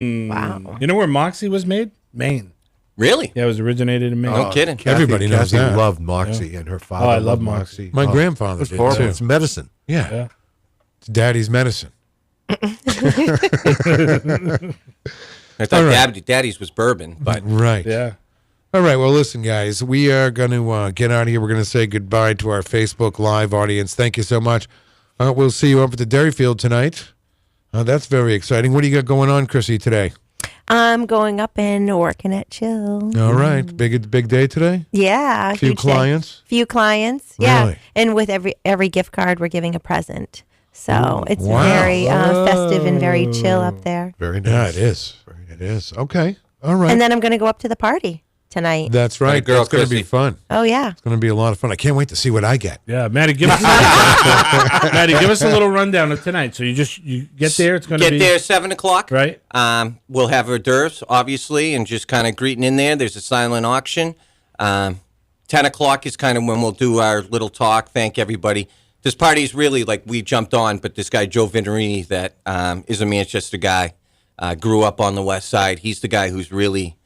Wow. You know where Moxie was made? Maine. Really? Yeah, it was originated in Maine. No kidding. Everybody knows Kathy that. loved Moxie, and her father I love loved Moxie. Moxie. My grandfather It's did, horrible. too. It's medicine. Yeah. It's daddy's medicine. I thought Daddy's was bourbon, but Right. Yeah. All right. Well, listen, guys, we are going to get out of here. We're going to say goodbye to our Facebook Live audience. Thank you so much. We'll see you up at the Dairyfield tonight. That's very exciting. What do you got going on, Chrissy, today? I'm going up and working at Chill. All right. Big day today? Yeah. Few huge day. clients? Few clients. Yeah. Really? And with every gift card, we're giving a present. So it's wow. very festive and very chill up there. Very nice. Yeah, it is. It is. Okay. All right. And then I'm going to go up to the party tonight. That's right. Girl, That's going to be Chrissy. fun. Oh, yeah. It's going to be a lot of fun. I can't wait to see what I get. Yeah, Maddie, give us Maddie, give us a little rundown of tonight. So you get there. It's going to get be there 7 o'clock. right. We'll have hors d'oeuvres, obviously, and just kind of greeting in there. There's a silent auction. 10 o'clock is kind of when we'll do our little talk. Thank everybody. This party is really like we jumped on, but this guy, Joe Vinterini, that is a Manchester guy, grew up on the West Side. He's the guy who's really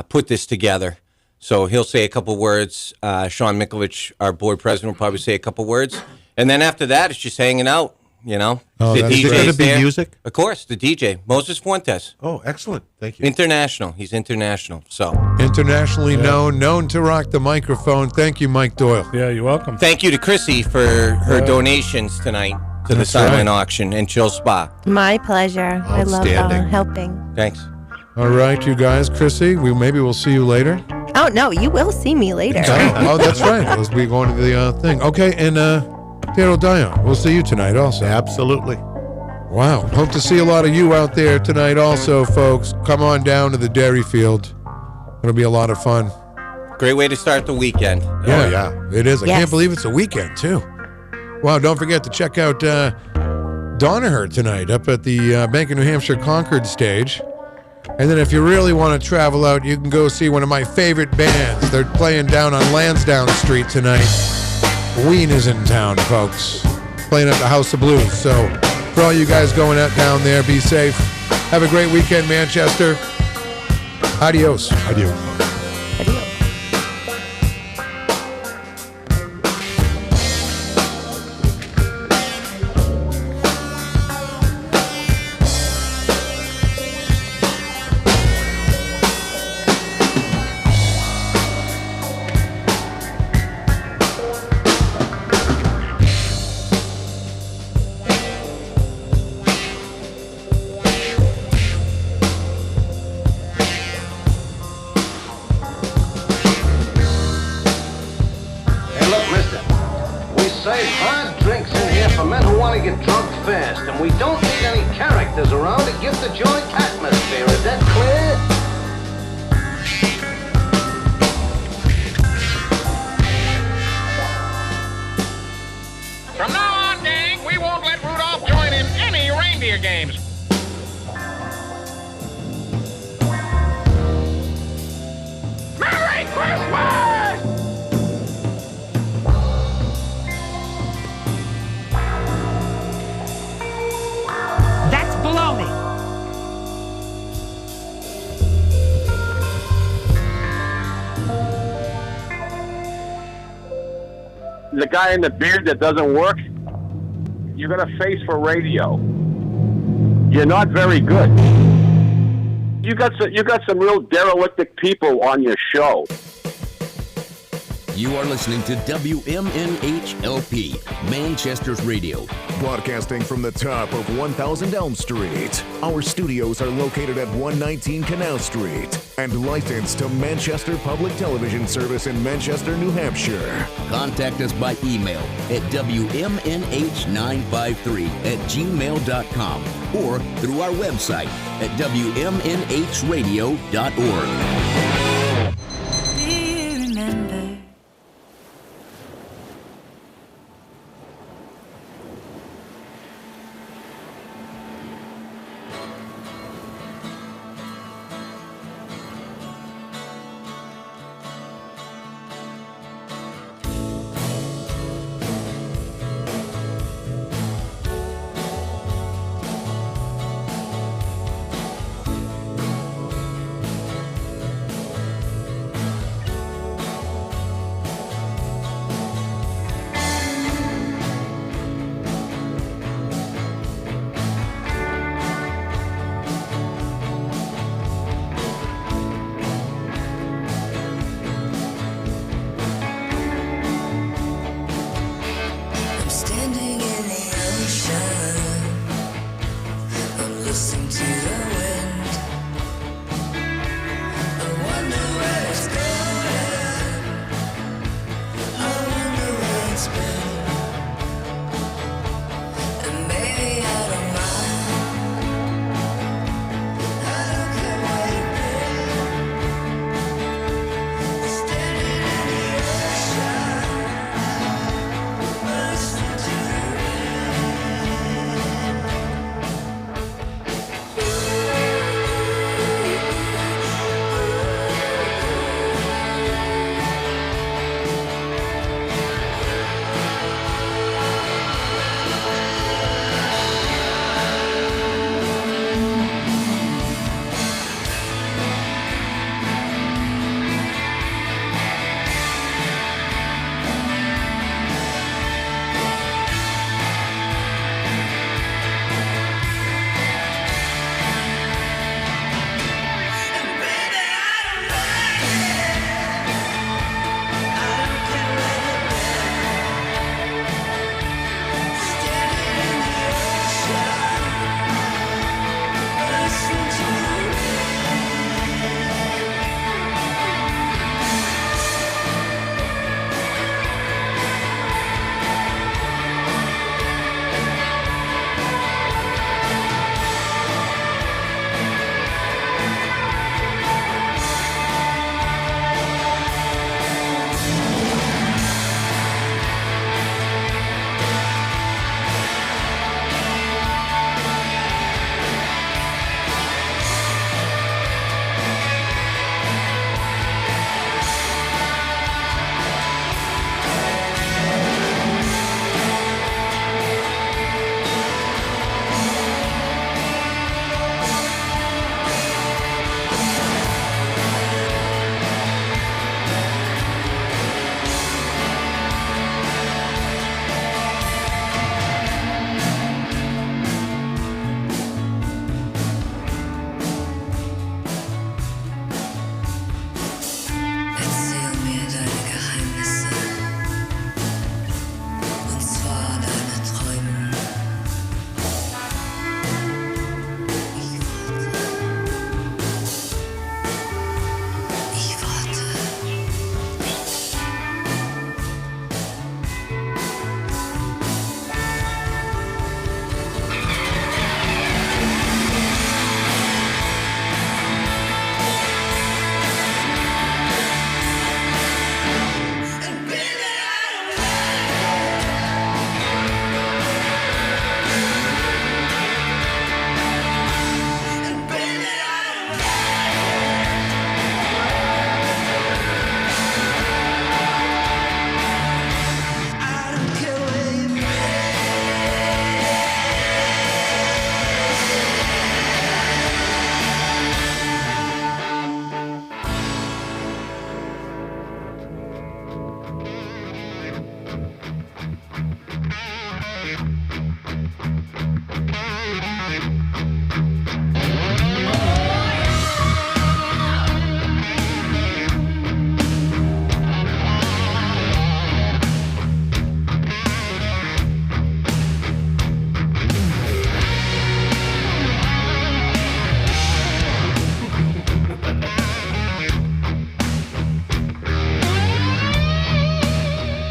put this together. So he'll say a couple words. Sean Mikulich, our board president, will probably say a couple words. And then after that, it's just hanging out, you know. Oh, The that's Is DJ's there going to be there. music? Of course, the DJ, Moses Fuentes. Oh, excellent. Thank you. International. He's international. So Internationally known to rock the microphone. Thank you, Mike Doyle. Yeah, you're welcome. thank you to Chrissy for her donations tonight to the That's silent right. auction and Chill Spa. My pleasure. I love Outstanding. helping. Thanks. All right, you guys. Chrissy, maybe we'll see you later. Oh, no, you will see me later. Oh, that's right. We'll be going to the thing. Okay, and Daryl Dion, we'll see you tonight also. Absolutely. Wow. Hope to see a lot of you out there tonight also, folks. Come on down to the Dairyfield. It'll be a lot of fun. Great way to start the weekend. Yeah, yeah. It is. I Yes. can't believe it's a weekend, too. Wow, don't forget to check out Donaher tonight up at the Bank of New Hampshire Concord stage. And then if you really want to travel out, you can go see one of my favorite bands. They're playing down on Lansdowne Street tonight. Ween is in town, folks. Playing at the House of Blues. So for all you guys going out down there, be safe. Have a great weekend, Manchester. Adios. Adios. Adios. Hey, look, mister. We serve hard drinks in here for men who want to get drunk fast, and we don't need any characters around to give the joint atmosphere. Is that clear? From now on, gang, we won't let Rudolph join in any reindeer games. Merry Christmas! That's baloney. The guy in the beard that doesn't work, you're going to face for radio. You're not very good. You got some real derelict people on your show. You are listening to WMNHLP, Manchester's radio. Broadcasting from the top of 1000 Elm Street. Our studios are located at 119 Canal Street and licensed to Manchester Public Television Service in Manchester, New Hampshire. Contact us by email at WMNH953@gmail.com or through our website at WMNHradio.org.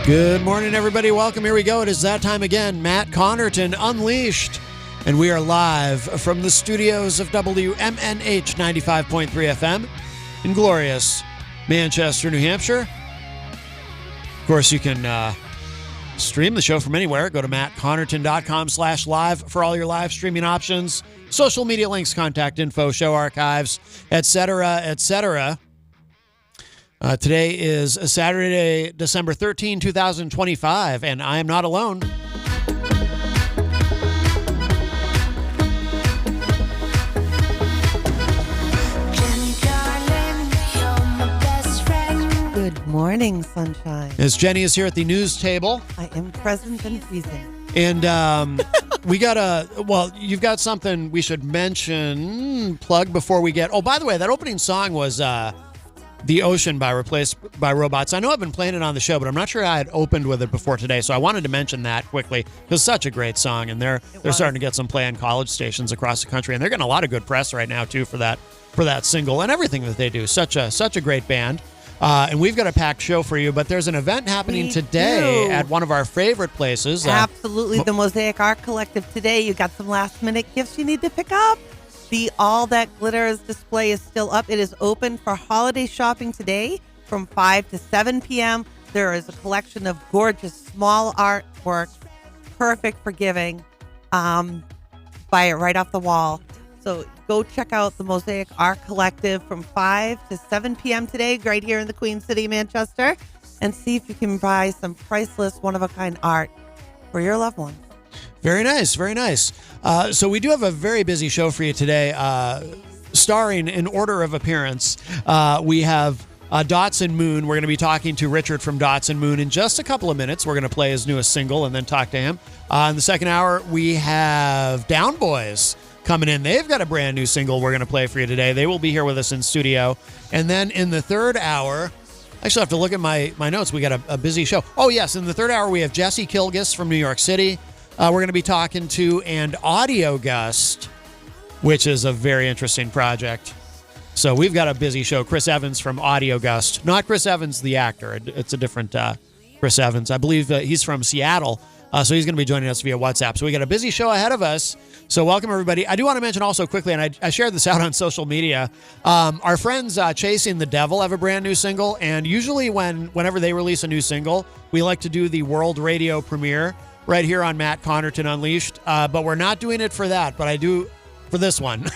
Good morning, everybody. Welcome. Here we go. It is that time again. Matt Connarton Unleashed. And we are live from the studios of WMNH 95.3 FM in glorious Manchester, New Hampshire. Of course, you can stream the show from anywhere. Go to mattconnarton.com/live for all your live streaming options, social media links, contact info, show archives, etc., etc. Today is Saturday, December 13, 2025, and I am not alone. Good morning, sunshine. As Jenny is here at the news table. I am present and freezing. And we got you've got something we should mention, plug before we get... Oh, by the way, that opening song was... The Ocean by Replaced by Robots. I know I've been playing it on the show, but I'm not sure I had opened with it before today, so I wanted to mention that quickly. It's such a great song, and they're starting to get some play on college stations across the country, and they're getting a lot of good press right now too for that single and everything that they do. Such a great band. And we've got a packed show for you, but there's an event happening today at one of our favorite places. Absolutely, the Mosaic Art Collective today. You got some last-minute gifts you need to pick up. The All That Glitters display is still up. It is open for holiday shopping today from 5 to 7 p.m. There is a collection of gorgeous small artwork, perfect for giving. Buy it right off the wall. So go check out the Mosaic Art Collective from 5 to 7 p.m. today, right here in the Queen City, Manchester, and see if you can buy some priceless, one-of-a-kind art for your loved ones. Very nice, very nice. So we do have a very busy show for you today, starring in order of appearance. We have Dots and Moon. We're going to be talking to Richard from Dots and Moon in just a couple of minutes. We're going to play his newest single and then talk to him. In the second hour, we have Down Boys coming in. They've got a brand new single we're going to play for you today. They will be here with us in studio. And then in the third hour... I actually have to look at my notes. We got a busy show. Oh, yes. In the third hour, we have Jesse Kilgus from New York City. We're going to be talking to and Audio Gust, which is a very interesting project. So we've got a busy show. Chris Evans from Audio Gust. Not Chris Evans, the actor. It's a different Chris Evans. I believe he's from Seattle. So he's going to be joining us via WhatsApp. So we got a busy show ahead of us. So welcome, everybody. I do want to mention also quickly, and I shared this out on social media, our friends Chasing the Devil have a brand new single. And usually whenever they release a new single, we like to do the world radio premiere right here on Matt Connarton Unleashed. But we're not doing it for that, but I do for this one.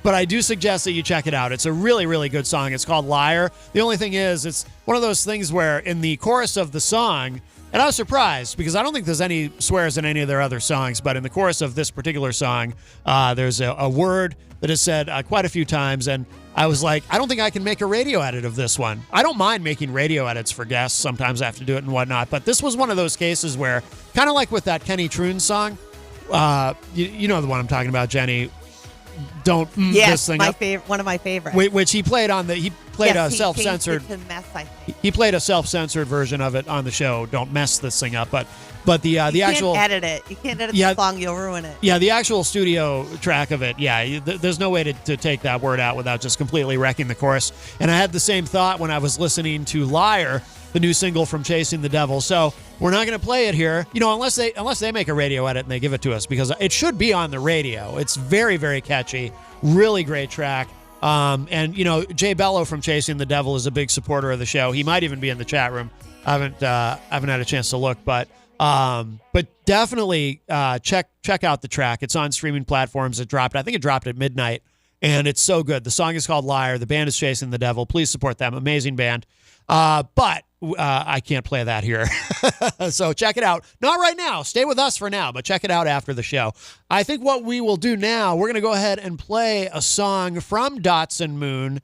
But I do suggest that you check it out. It's a really, really good song. It's called Liar. The only thing is, it's one of those things where in the chorus of the song, and I was surprised because I don't think there's any swears in any of their other songs, but in the chorus of this particular song, there's a word that is said quite a few times, and I was like, I don't think I can make a radio edit of this one. I don't mind making radio edits for guests. Sometimes I have to do it and whatnot, but this was one of those cases where, kind of like with that Kenny Troon song, you know the one I'm talking about, Jenny. Don't this thing up. One of my favorites. Which he played on the a self-censored. It to mess, I think. He played a self-censored version of it on the show. Don't mess this thing up, but the actual. You can't edit it. You can't edit the song. You'll ruin it. Yeah, the actual studio track of it. Yeah, there's no way to take that word out without just completely wrecking the chorus. And I had the same thought when I was listening to Liar, the new single from Chasing the Devil. So we're not going to play it here, unless they make a radio edit and they give it to us, because it should be on the radio. It's very, very catchy, really great track. And Jay Bello from Chasing the Devil is a big supporter of the show. He might even be in the chat room. I haven't had a chance to look, but definitely check out the track. It's on streaming platforms. I think it dropped at midnight, and it's so good. The song is called Liar. The band is Chasing the Devil. Please support them. Amazing band. But I can't play that here. So check it out. Not right now. Stay with us for now, but check it out after the show. I think what we will do now, we're going to go ahead and play a song from Dots and Moon.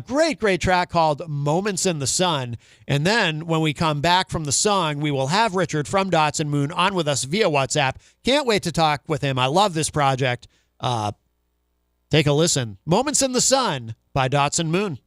Great track called Moments in the Sun. And then when we come back from the song, we will have Richard from Dots and Moon on with us via WhatsApp. Can't wait to talk with him. I love this project. Take a listen. Moments in the Sun by Dots and Moon.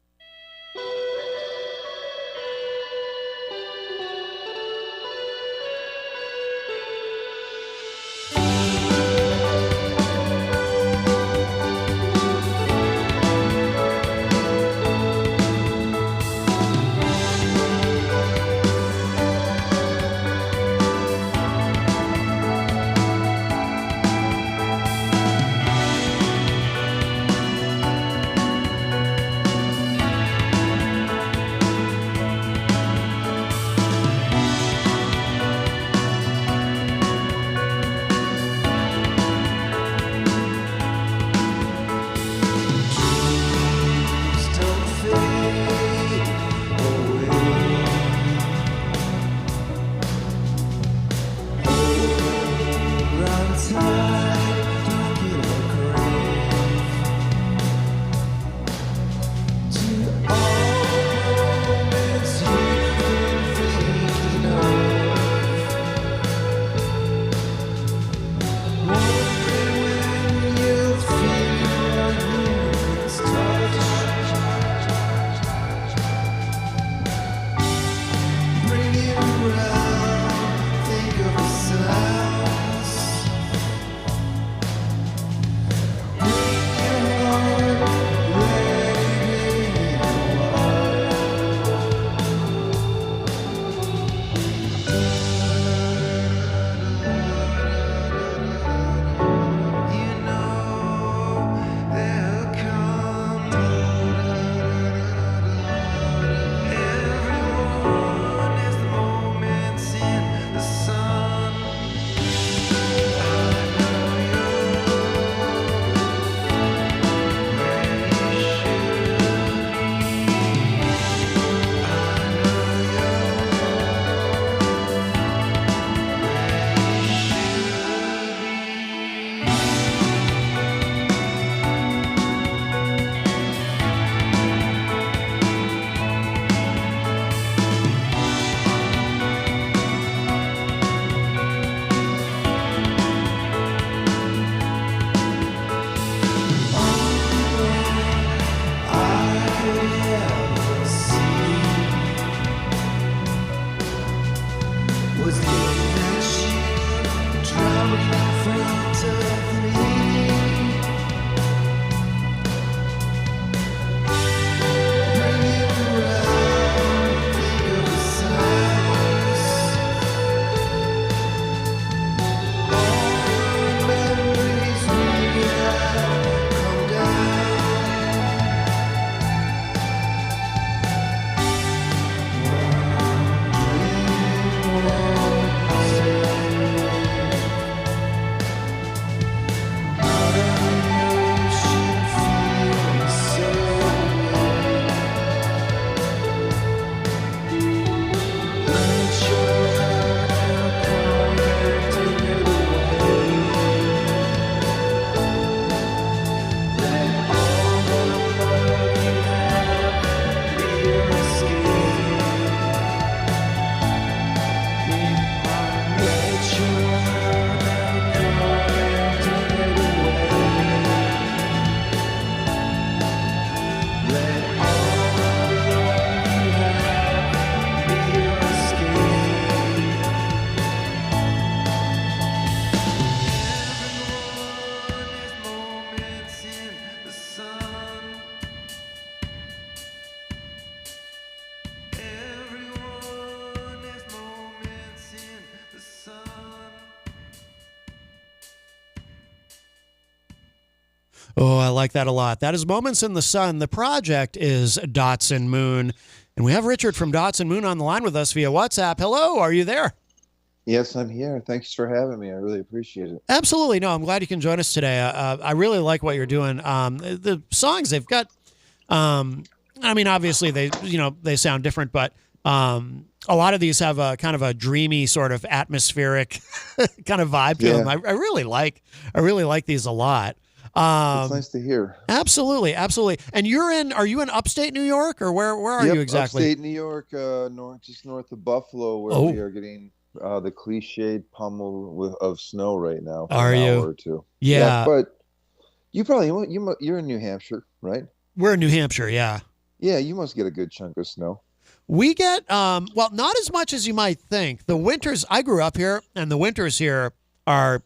Oh, I like that a lot. That is Moments in the Sun. The project is Dots and Moon. And we have Richard from Dots and Moon on the line with us via WhatsApp. Hello, are you there? Yes, I'm here. Thanks for having me. I really appreciate it. Absolutely. No, I'm glad you can join us today. I really like what you're doing. The songs they've got, I mean, obviously they sound different, but a lot of these have a kind of a dreamy sort of atmospheric kind of vibe to them. I really like these a lot. It's nice to hear. Absolutely. And are you in upstate New York, or where are you exactly? Upstate New York, just north of Buffalo, where we are getting the cliched pummel of snow right now. For an hour or two. Yeah. But you probably you're in New Hampshire, right? We're in New Hampshire. Yeah. Yeah, you must get a good chunk of snow. We get well, not as much as you might think. The winters, I grew up here, and the winters here are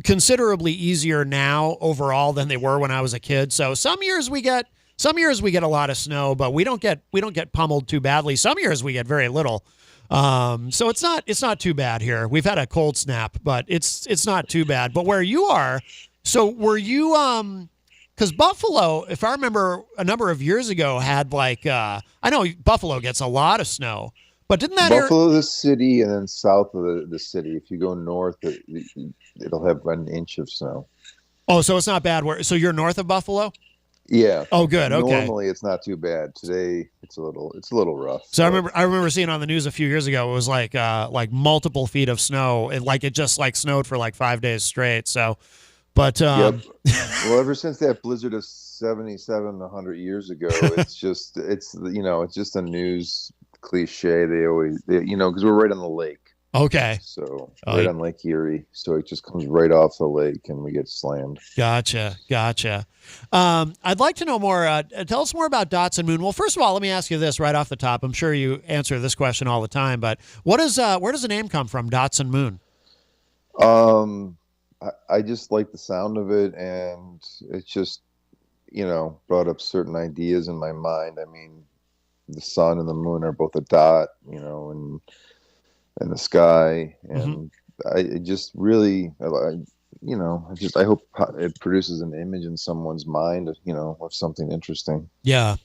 considerably easier now overall than they were when I was a kid. So some years we get a lot of snow, but we don't get pummeled too badly. Some years we get very little. So it's not too bad here. We've had a cold snap, but it's not too bad. But where you are, so were you because Buffalo, if I remember a number of years ago, had I know Buffalo gets a lot of snow, but didn't that Buffalo, the city, and then south of the city, if you go north, it'll have an inch of snow. Oh, so it's not bad. So you're north of Buffalo? Yeah. Oh, good. Okay. Normally it's not too bad. Today it's a little rough. So I remember seeing on the news a few years ago, it was like multiple feet of snow. It just snowed for 5 days straight. So, but yep. Well, ever since that blizzard of 77 100 years ago, it's just a news cliche. They always because we're right on the lake. Okay. So on Lake Erie. So it just comes right off the lake and we get slammed. Gotcha. I'd like to know more. Tell us more about Dots and Moon. Well, first of all, let me ask you this right off the top. I'm sure you answer this question all the time, but where does the name come from, Dots and Moon? I just like the sound of it, and it just, brought up certain ideas in my mind. I mean, the sun and the moon are both a dot, and the sky, and I just really, I hope it produces an image in someone's mind, of something interesting. Yeah,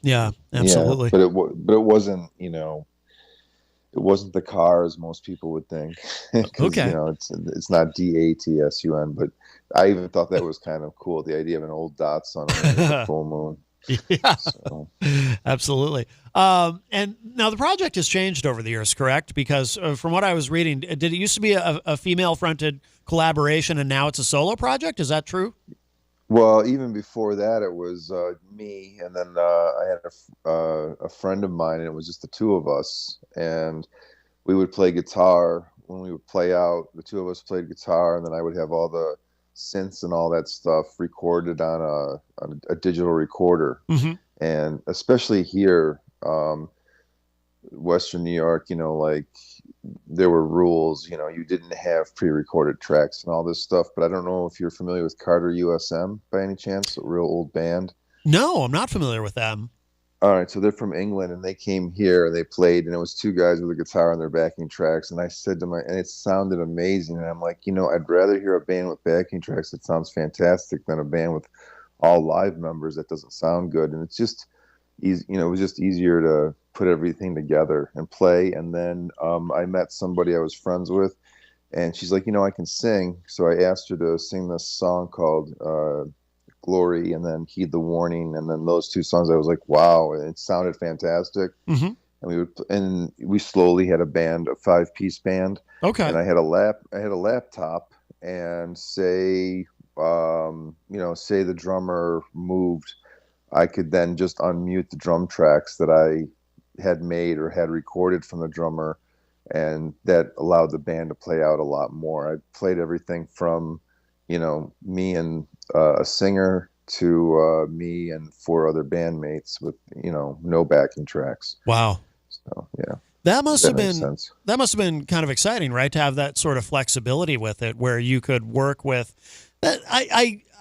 absolutely. Yeah, but it wasn't, it wasn't the car as most people would think. Okay. It's not DATSUN, but I even thought that was kind of cool. The idea of an old dot sun on a full moon. Yeah, so. Absolutely. And now the project has changed over the years, correct? Because from what I was reading, did it used to be a female-fronted collaboration, and now it's a solo project? Is that true? Well, even before that, it was me, and then I had a friend of mine, and it was just the two of us. And we would play guitar. When we would play out, the two of us played guitar, and then I would have all the synths and all that stuff recorded on a digital recorder. And especially here, Western New York, there were rules, you didn't have pre-recorded tracks and all this stuff. But I don't know if you're familiar with Carter USM by any chance, a real old band. No, I'm not familiar with them. All right, so they're from England, and they came here and they played, and it was two guys with a guitar on their backing tracks. And I said to and it sounded amazing. And I'm like, I'd rather hear a band with backing tracks that sounds fantastic than a band with all live members that doesn't sound good. And it's just easy, it was just easier to put everything together and play. And then I met somebody I was friends with, and she's like, I can sing. So I asked her to sing this song called Glory, and then Heed the Warning, and then those two songs. I was like, wow, it sounded fantastic. And we slowly had a 5-piece band. Okay. And I had a laptop, and say the drummer moved, I could then just unmute the drum tracks that I had made or had recorded from the drummer, and that allowed the band to play out a lot more. I played everything from me and a singer to me and 4 other bandmates with no backing tracks. Wow. So yeah, that must have been kind of exciting, right? To have that sort of flexibility with it, where you could work with that.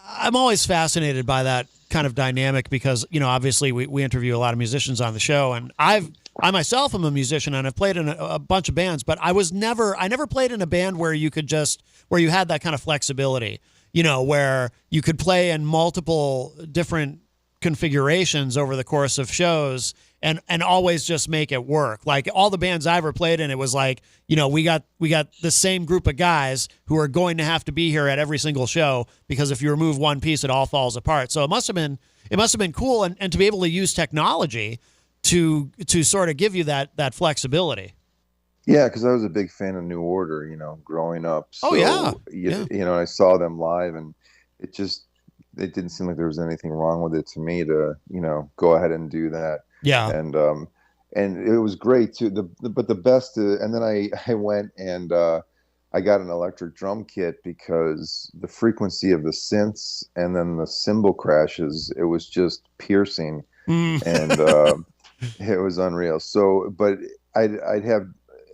I'm always fascinated by that kind of dynamic, because obviously we interview a lot of musicians on the show, and I myself am a musician, and I've played in a bunch of bands, but I never played in a band where you had that kind of flexibility. where you could play in multiple different configurations over the course of shows and always just make it work. Like all the bands I ever played in, it was like, we got the same group of guys who are going to have to be here at every single show, because if you remove one piece, it all falls apart. So it must have been cool, and to be able to use technology to sort of give you that flexibility. Yeah, because I was a big fan of New Order, growing up. So, I saw them live, and it didn't seem like there was anything wrong with it to me to, go ahead and do that. Yeah. And it was great too. But the best, and then I went and I got an electric drum kit because the frequency of the synths and then the cymbal crashes, it was just piercing, and it was unreal. So, but I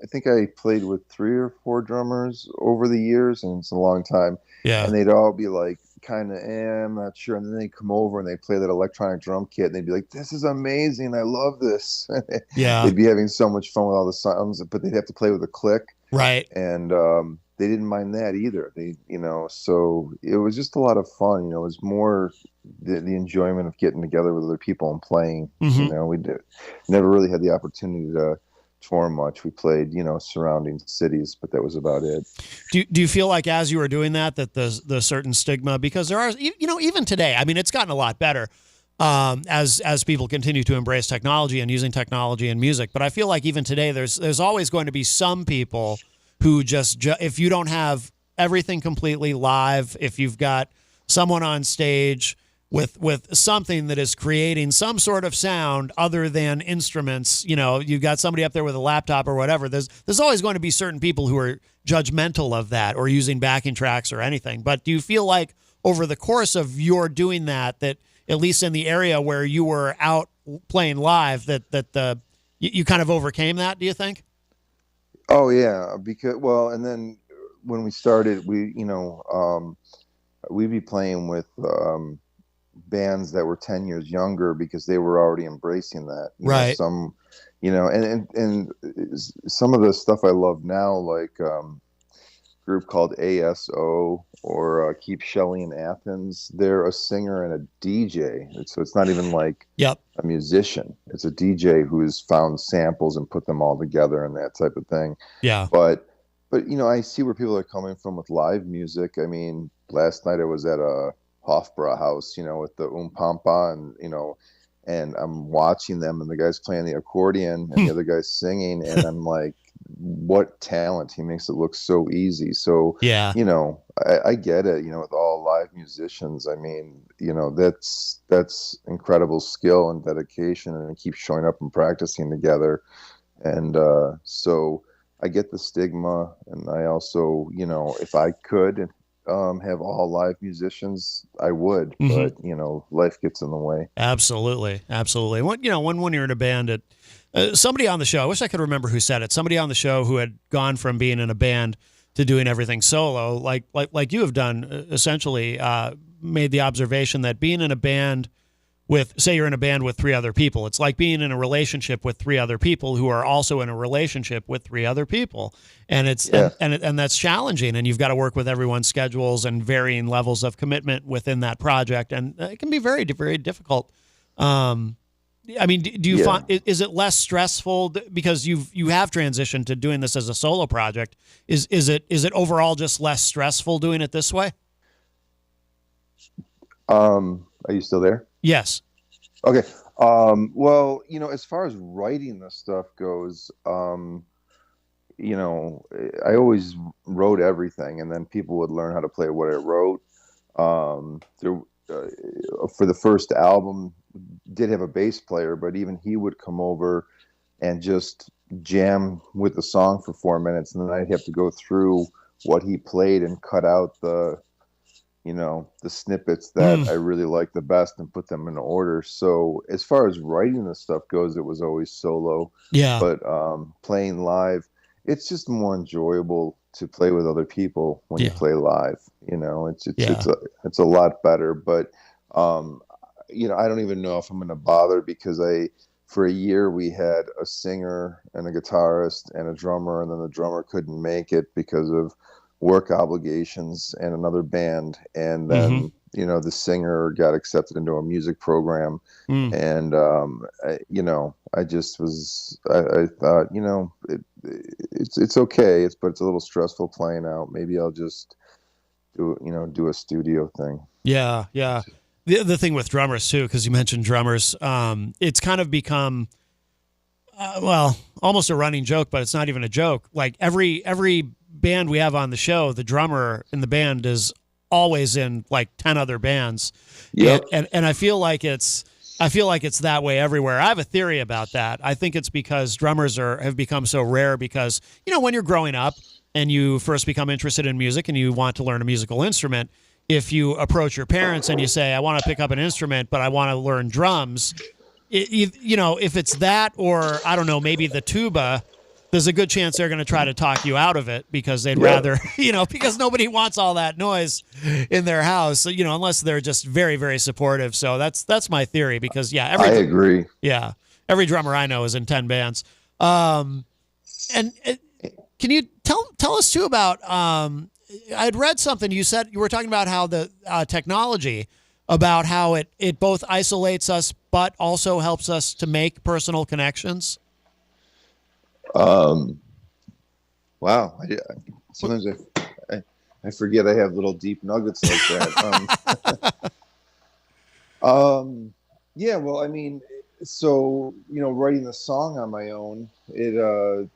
think I played with 3 or 4 drummers over the years, and it's a long time. Yeah. And they'd all be like, kind of, I'm not sure. And then they'd come over and they'd play that electronic drum kit, and they'd be like, this is amazing. I love this. Yeah. They'd be having so much fun with all the sounds, but they'd have to play with a click. Right. And they didn't mind that either. So it was just a lot of fun. It was more the enjoyment of getting together with other people and playing. Mm-hmm. We never really had the opportunity to tour much. We played, surrounding cities, but that was about it. Do you feel like as you were doing that the certain stigma, because there are, even today, I mean, it's gotten a lot better as people continue to embrace technology and using technology in music. But I feel like even today, there's always going to be some people who just if you don't have everything completely live, if you've got someone on stage with something that is creating some sort of sound other than instruments, you've got somebody up there with a laptop or whatever, there's always going to be certain people who are judgmental of that or using backing tracks or anything. But do you feel like over the course of your doing that at least in the area where you were out playing live, that you kind of overcame that, do you think? Oh yeah, and then when we started, we'd be playing with bands that were 10 years younger because they were already embracing that. Right. And some of the stuff I love now, like group called ASO or Keep Shelley in Athens. They're a singer and a DJ. So it's not even like a musician. It's a DJ who's found samples and put them all together and that type of thing. Yeah. But I see where people are coming from with live music. I mean, last night I was at a Hofbräu house, with the Pampa, and I'm watching them, and the guy's playing the accordion and the other guy's singing, and I'm like, what talent. He makes it look so easy. So yeah, I get it, with all live musicians. I mean, that's incredible skill and dedication, and keep showing up and practicing together. And so I get the stigma, and I also, if I could have all live musicians, I would, but life gets in the way. Absolutely. When you're in a band, somebody on the show, I wish I could remember who said it. Somebody on the show who had gone from being in a band to doing everything solo, like you have done, essentially, made the observation that being in a band say you're in a band with 3 other people. It's like being in a relationship with 3 other people who are also in a relationship with 3 other people. And and that's challenging, and you've got to work with everyone's schedules and varying levels of commitment within that project. And it can be very, very difficult. I mean, do you find, is it less stressful because you have transitioned to doing this as a solo project? Is it overall just less stressful doing it this way? Are you still there? Yes. Okay. Well, as far as writing this stuff goes, I always wrote everything, and then people would learn how to play what I wrote. For the first album, did have a bass player, but even he would come over and just jam with the song for 4 minutes, and then I'd have to go through what he played and cut out the snippets that I really liked the best and put them in order. So as far as writing the stuff goes, it was always solo. Yeah. But playing live, it's just more enjoyable to play with other people when you play live. It's a lot better. But I don't even know if I'm going to bother, because for a year we had a singer and a guitarist and a drummer, and then the drummer couldn't make it because of work obligations and another band, and then the singer got accepted into a music program, and I just was I thought it's okay, but it's a little stressful playing out. Maybe I'll just do a studio thing. Yeah. The thing with drummers too, because you mentioned drummers, it's kind of become almost a running joke, but it's not even a joke. Like every band we have on the show, the drummer in the band is always in like 10 other bands. Yep. And I feel like it's that way everywhere. I have a theory about that. I think it's because drummers have become so rare because, when you're growing up and you first become interested in music and you want to learn a musical instrument, if you approach your parents and you say, I want to pick up an instrument, but I want to learn drums, if it's that, or I don't know, maybe the tuba, there's a good chance they're going to try to talk you out of it because they'd rather, because nobody wants all that noise in their house, unless they're just very, very supportive. So that's my theory because, I agree. Yeah. Every drummer I know is in 10 bands. And can you tell us too about, I'd read something you said, you were talking about how the technology, about how it both isolates us, but also helps us to make personal connections. Wow. Sometimes I forget I have little deep nuggets like that. Yeah, well, I mean, so, writing the song on my own, it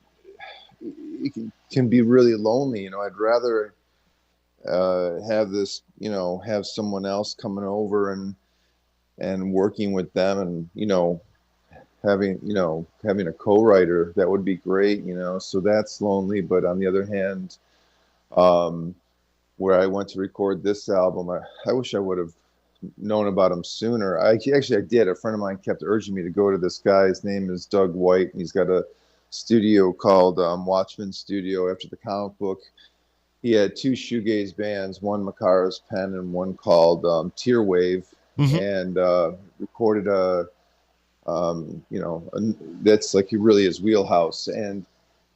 can be really lonely. I'd rather have this, have someone else coming over and working with them, and having a co-writer, that would be great, so that's lonely. But on the other hand, where I went to record this album, I wish I would have known about him sooner. I did. A friend of mine kept urging me to go to this guy. His name is Doug White, and he's got a studio called Watchman Studio after the comic book. He had 2 shoegaze bands, one Makara's Pen and one called Tear Wave, and recorded that's like really his wheelhouse. And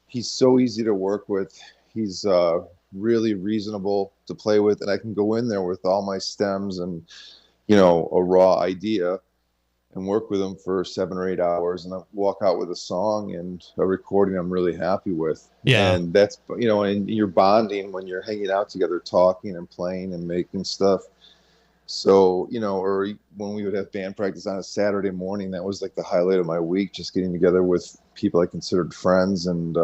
he's so easy to work with. He's really reasonable to play with, and I can go in there with all my stems and a raw idea and work with him for 7 or 8 hours, and I walk out with a song and a recording I'm really happy with. Yeah. And that's, and you're bonding when you're hanging out together, talking and playing and making stuff. So, or when we would have band practice on a Saturday morning, that was like the highlight of my week, just getting together with people I considered friends and,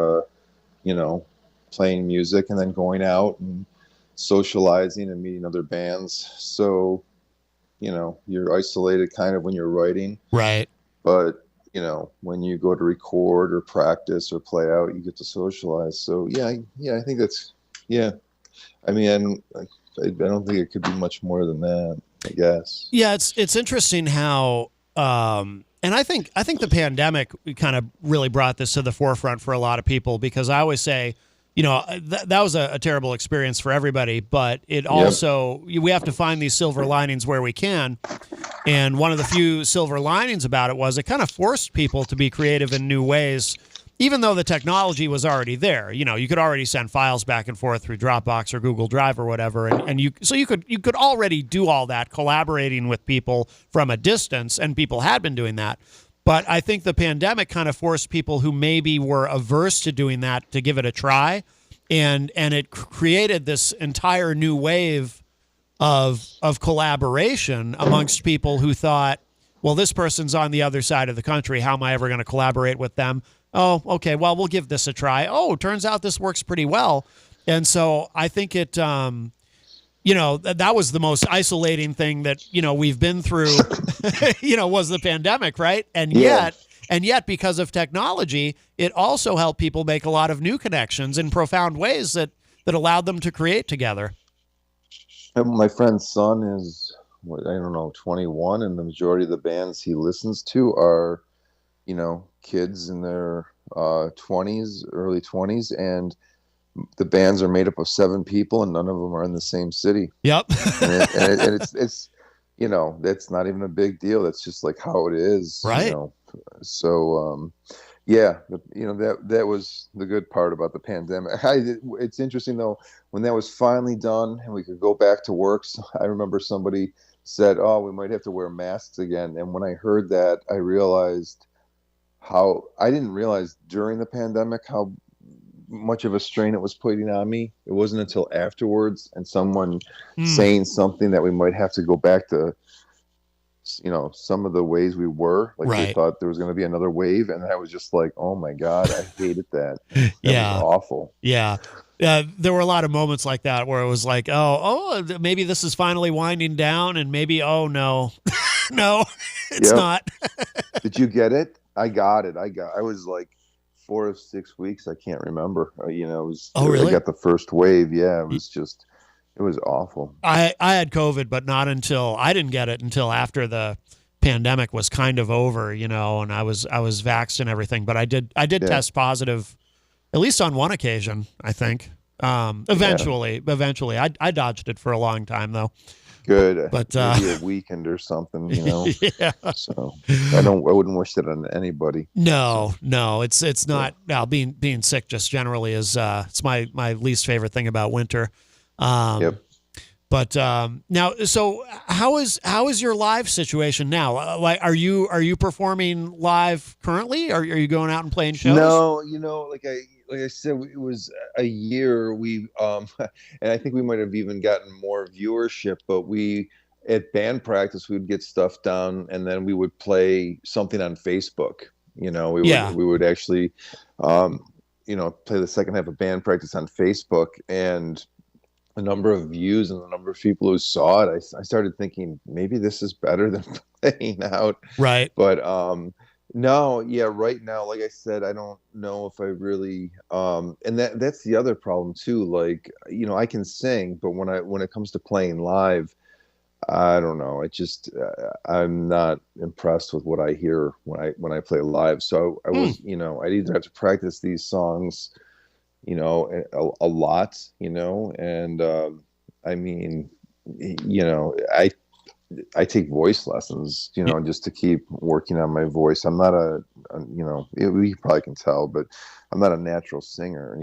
playing music, and then going out and socializing and meeting other bands. So, you're isolated kind of when you're writing. Right. But, when you go to record or practice or play out, you get to socialize. So, I think that's, I mean, I don't think it could be much more than that, I guess. Yeah, it's interesting how, and I think the pandemic kind of really brought this to the forefront for a lot of people, because I always say, that was a terrible experience for everybody, but it also, we have to find these silver linings where we can. And one of the few silver linings about it was it kind of forced people to be creative in new ways, even though the technology was already there. You could already send files back and forth through Dropbox or Google Drive or whatever, and you could already do all that, collaborating with people from a distance, and people had been doing that. But I think the pandemic kind of forced people who maybe were averse to doing that to give it a try, and it created this entire new wave of collaboration amongst people who thought, well, this person's on the other side of the country. How am I ever going to collaborate with them? Oh, okay, well, we'll give this a try. Oh, turns out this works pretty well. And so I think it, that was the most isolating thing that, we've been through, was the pandemic, right? And yet, because of technology, it also helped people make a lot of new connections in profound ways that allowed them to create together. My friend's son is, 21, and the majority of the bands he listens to are, kids in their 20s, early 20s, and the bands are made up of 7 people, and none of them are in the same city. Yep. and it's that's not even a big deal. That's just like how it is, right? So Yeah, that was the good part about the pandemic. It's interesting though, when that was finally done and we could go back to work. So I remember somebody said, "Oh, we might have to wear masks again." And when I heard that, I realized how I didn't realize during the pandemic how much of a strain it was putting on me. It wasn't until afterwards and someone saying something that we might have to go back to, some of the ways we were, like they Right. thought there was going to be another wave, and I was just like, oh my god, I hated that. That Yeah. was awful. Yeah. There were a lot of moments like that where it was like, maybe this is finally winding down, and maybe, oh no, no, it's not. Did you get it? I got it. I was like 4 or 6 weeks. I can't remember. It was. Oh, really? I got the first wave. Yeah, it was awful. I had COVID, but I didn't get it until after the pandemic was kind of over, and I was vaxxed and everything, but I did test positive, at least on one occasion, I think. Eventually, I dodged it for a long time though. Good, but maybe a weekend or something, Yeah. So I wouldn't wish that on anybody. No, it's not. Now being sick just generally is it's my least favorite thing about winter. But now, so how is your live situation now? Like, are you performing live currently? Are you going out and playing shows? No, like I said, it was a year. We and I think we might have even gotten more viewership. But at band practice, we'd get stuff done, and then we would play something on Facebook. We would actually, play the second half of band practice on Facebook, and the number of views and the number of people who saw it, I started thinking maybe this is better than playing out. Right. But no, yeah, right now, like I said, I don't know if I really and that's the other problem too. Like, I can sing, but when it comes to playing live, I don't know. It just I'm not impressed with what I hear when I play live. So I was, I'd either have to practice these songs a lot, and I mean, I take voice lessons, just to keep working on my voice. I'm not you probably can tell, but I'm not a natural singer,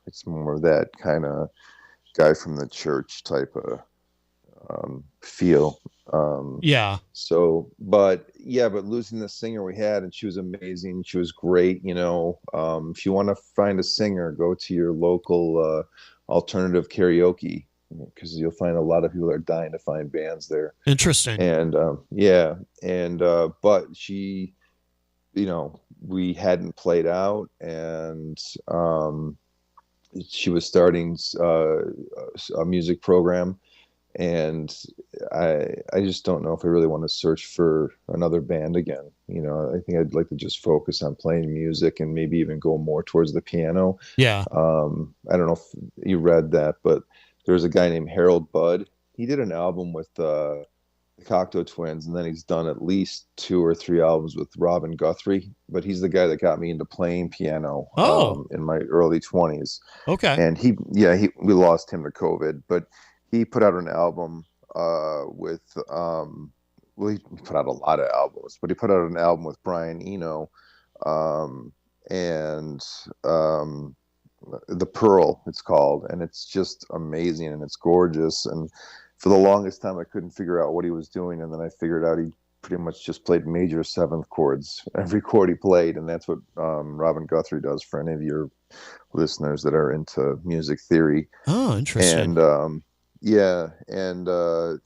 it's more that kind of guy from the church type of feel. So, but losing the singer we had, and she was amazing. She was great. If you want to find a singer, go to your local alternative karaoke, because you'll find a lot of people are dying to find bands there. Interesting. And but she, we hadn't played out, and she was starting a music program. And I just don't know if I really want to search for another band again. I think I'd like to just focus on playing music and maybe even go more towards the piano. Yeah. I don't know if you read that, but there's a guy named Harold Budd. He did an album with the Cocteau Twins, and then he's done at least 2 or 3 albums with Robin Guthrie. But he's the guy that got me into playing piano in my early 20s. Okay. And we lost him to COVID, but he put out an album with he put out a lot of albums, but he put out an album with Brian Eno, and The Pearl, it's called, and it's just amazing and it's gorgeous. And for the longest time, I couldn't figure out what he was doing, and then I figured out he pretty much just played major 7th chords every chord he played, and that's what Robin Guthrie does. For any of your listeners that are into music theory. Oh, interesting. And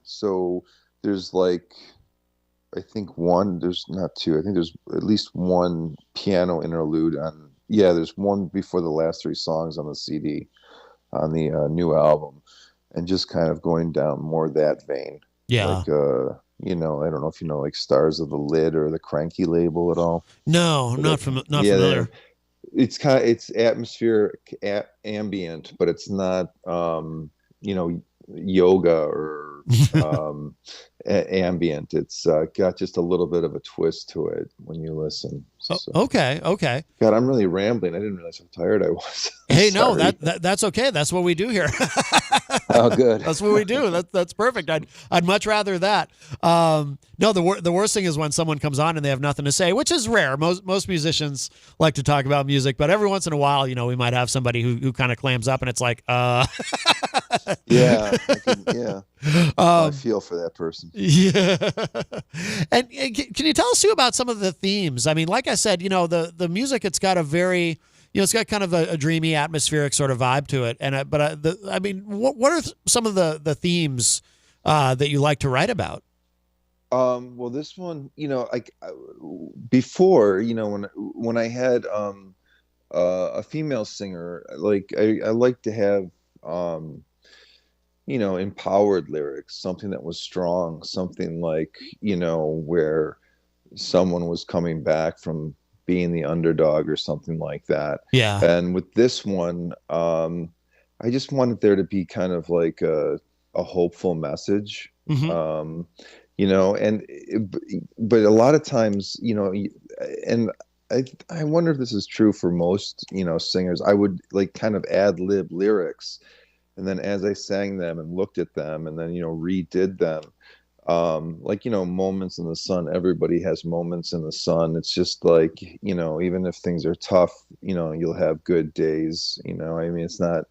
so there's I think there's not 2. I think there's at least 1 piano interlude on. Yeah, there's 1 before the last 3 songs on the CD, on the new album, and just kind of going down more that vein. Yeah. I don't know if like Stars of the Lid or the Cranky label at all. No, not familiar. It's atmospheric, ambient, but it's not yoga or ambient. It's got just a little bit of a twist to it when you listen. So. Okay. God, I'm really rambling. I didn't realize how tired I was. Hey, no, that's okay. That's what we do here. Oh, good. That's what we do. That's perfect. I'd much rather that. No, the worst thing is when someone comes on and they have nothing to say, which is rare. Most musicians like to talk about music, but every once in a while, we might have somebody who kind of clams up, and it's like, Yeah. I feel for that person. Yeah. And can you tell us too about some of the themes? I mean, like I said, the music, it's got a very, it's got kind of a dreamy, atmospheric sort of vibe to it. And what are some of the themes that you like to write about? Well, this one, before, when I had a female singer, like I like to have empowered lyrics, something that was strong, something like, where someone was coming back from being the underdog or something like that. Yeah. And with this one, I just wanted there to be kind of like a hopeful message. Mm-hmm. But a lot of times, and I wonder if this is true for most, singers, I would like kind of ad lib lyrics. And then as I sang them and looked at them and then, redid them, moments in the sun, everybody has moments in the sun. It's just like, even if things are tough, you'll have good days, it's not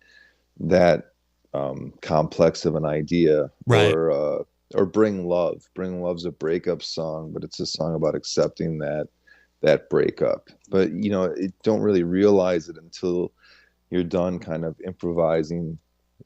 that complex of an idea. Right. Or Bring Love. Bring Love's a breakup song, but it's a song about accepting that breakup. But, don't really realize it until you're done kind of improvising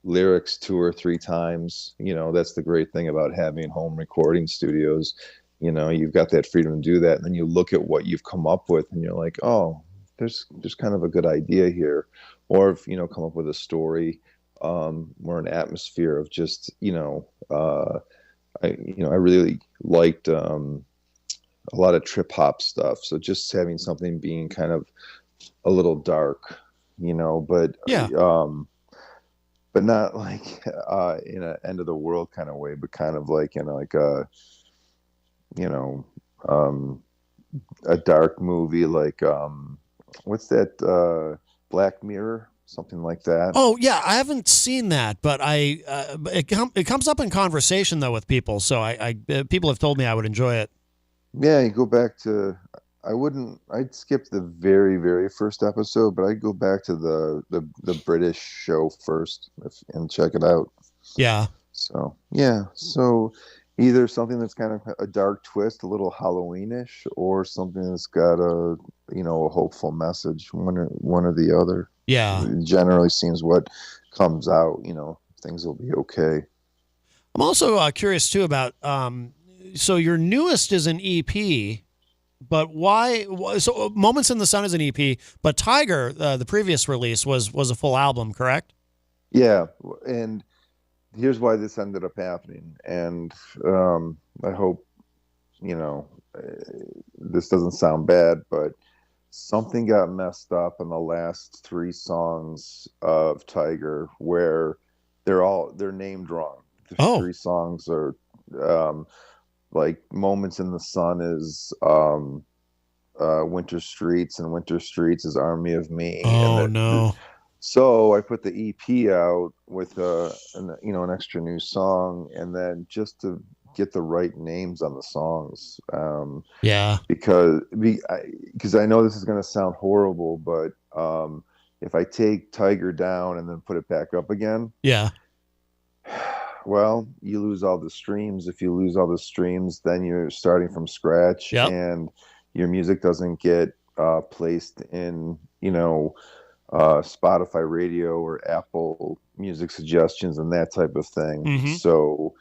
lyrics 2 or 3 times. That's the great thing about having home recording studios. You've got that freedom to do that, and then you look at what you've come up with and you're like, oh, there's kind of a good idea here. Or if come up with a story or an atmosphere of just I really liked a lot of trip hop stuff, so just having something being kind of a little dark, but yeah, but not like in an end of the world kind of way, but kind of like a dark movie, like what's that, Black Mirror, something like that. Oh yeah, I haven't seen that, but it comes up in conversation though with people, so I people have told me I would enjoy it. Yeah, you go back to, I'd skip the very, very first episode, but I'd go back to the British show first and check it out. Yeah. So, yeah. So either something that's kind of a dark twist, a little Halloweenish, or something that's got a hopeful message, one or the other. Yeah. It generally seems what comes out, things will be okay. I'm also curious too about, so your newest is an EP, but why? So Moments in the Sun is an EP, but Tiger, the previous release, was a full album, correct? Yeah, and here's why this ended up happening, and I hope this doesn't sound bad, but something got messed up in the last 3 songs of Tiger, where they're named wrong. The 3 songs are like Moments in the Sun is Winter Streets, and Winter Streets is Army of Me. Oh, no. So I put the EP out with an extra new song, and then just to get the right names on the songs. Yeah. Because I know this is going to sound horrible, but if I take Tiger down and then put it back up again, yeah, well, you lose all the streams. If you lose all the streams, then you're starting from scratch, and your music doesn't get placed in, Spotify radio or Apple Music suggestions and that type of thing. Mm-hmm. So,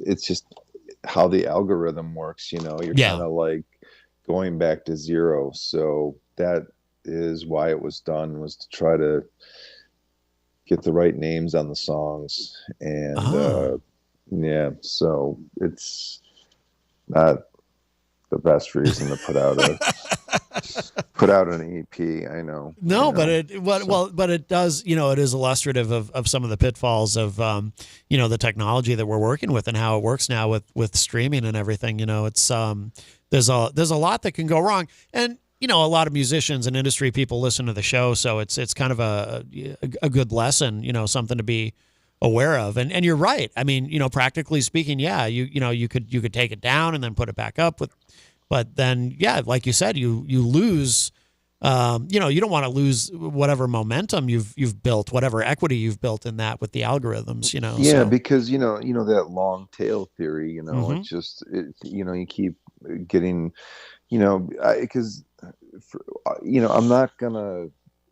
it's just how the algorithm works. You're kind of like going back to zero. So that is why it was done, was to try to get the right names on the songs. And so it's not the best reason to put out put out an EP. I know. No, I know. but it does. It is illustrative of some of the pitfalls of the technology that we're working with and how it works now with streaming and everything. It's there's a lot that can go wrong, and a lot of musicians and industry people listen to the show, so it's kind of a good lesson. Something to be aware of. And you're right. I mean, practically speaking, yeah, you could take it down and then put it back up but then, yeah, like you said, you lose, you don't want to lose whatever momentum you've built, whatever equity you've built in that with the algorithms, Yeah, so. because, that long tail theory, it's just, you keep getting, because, I'm not going to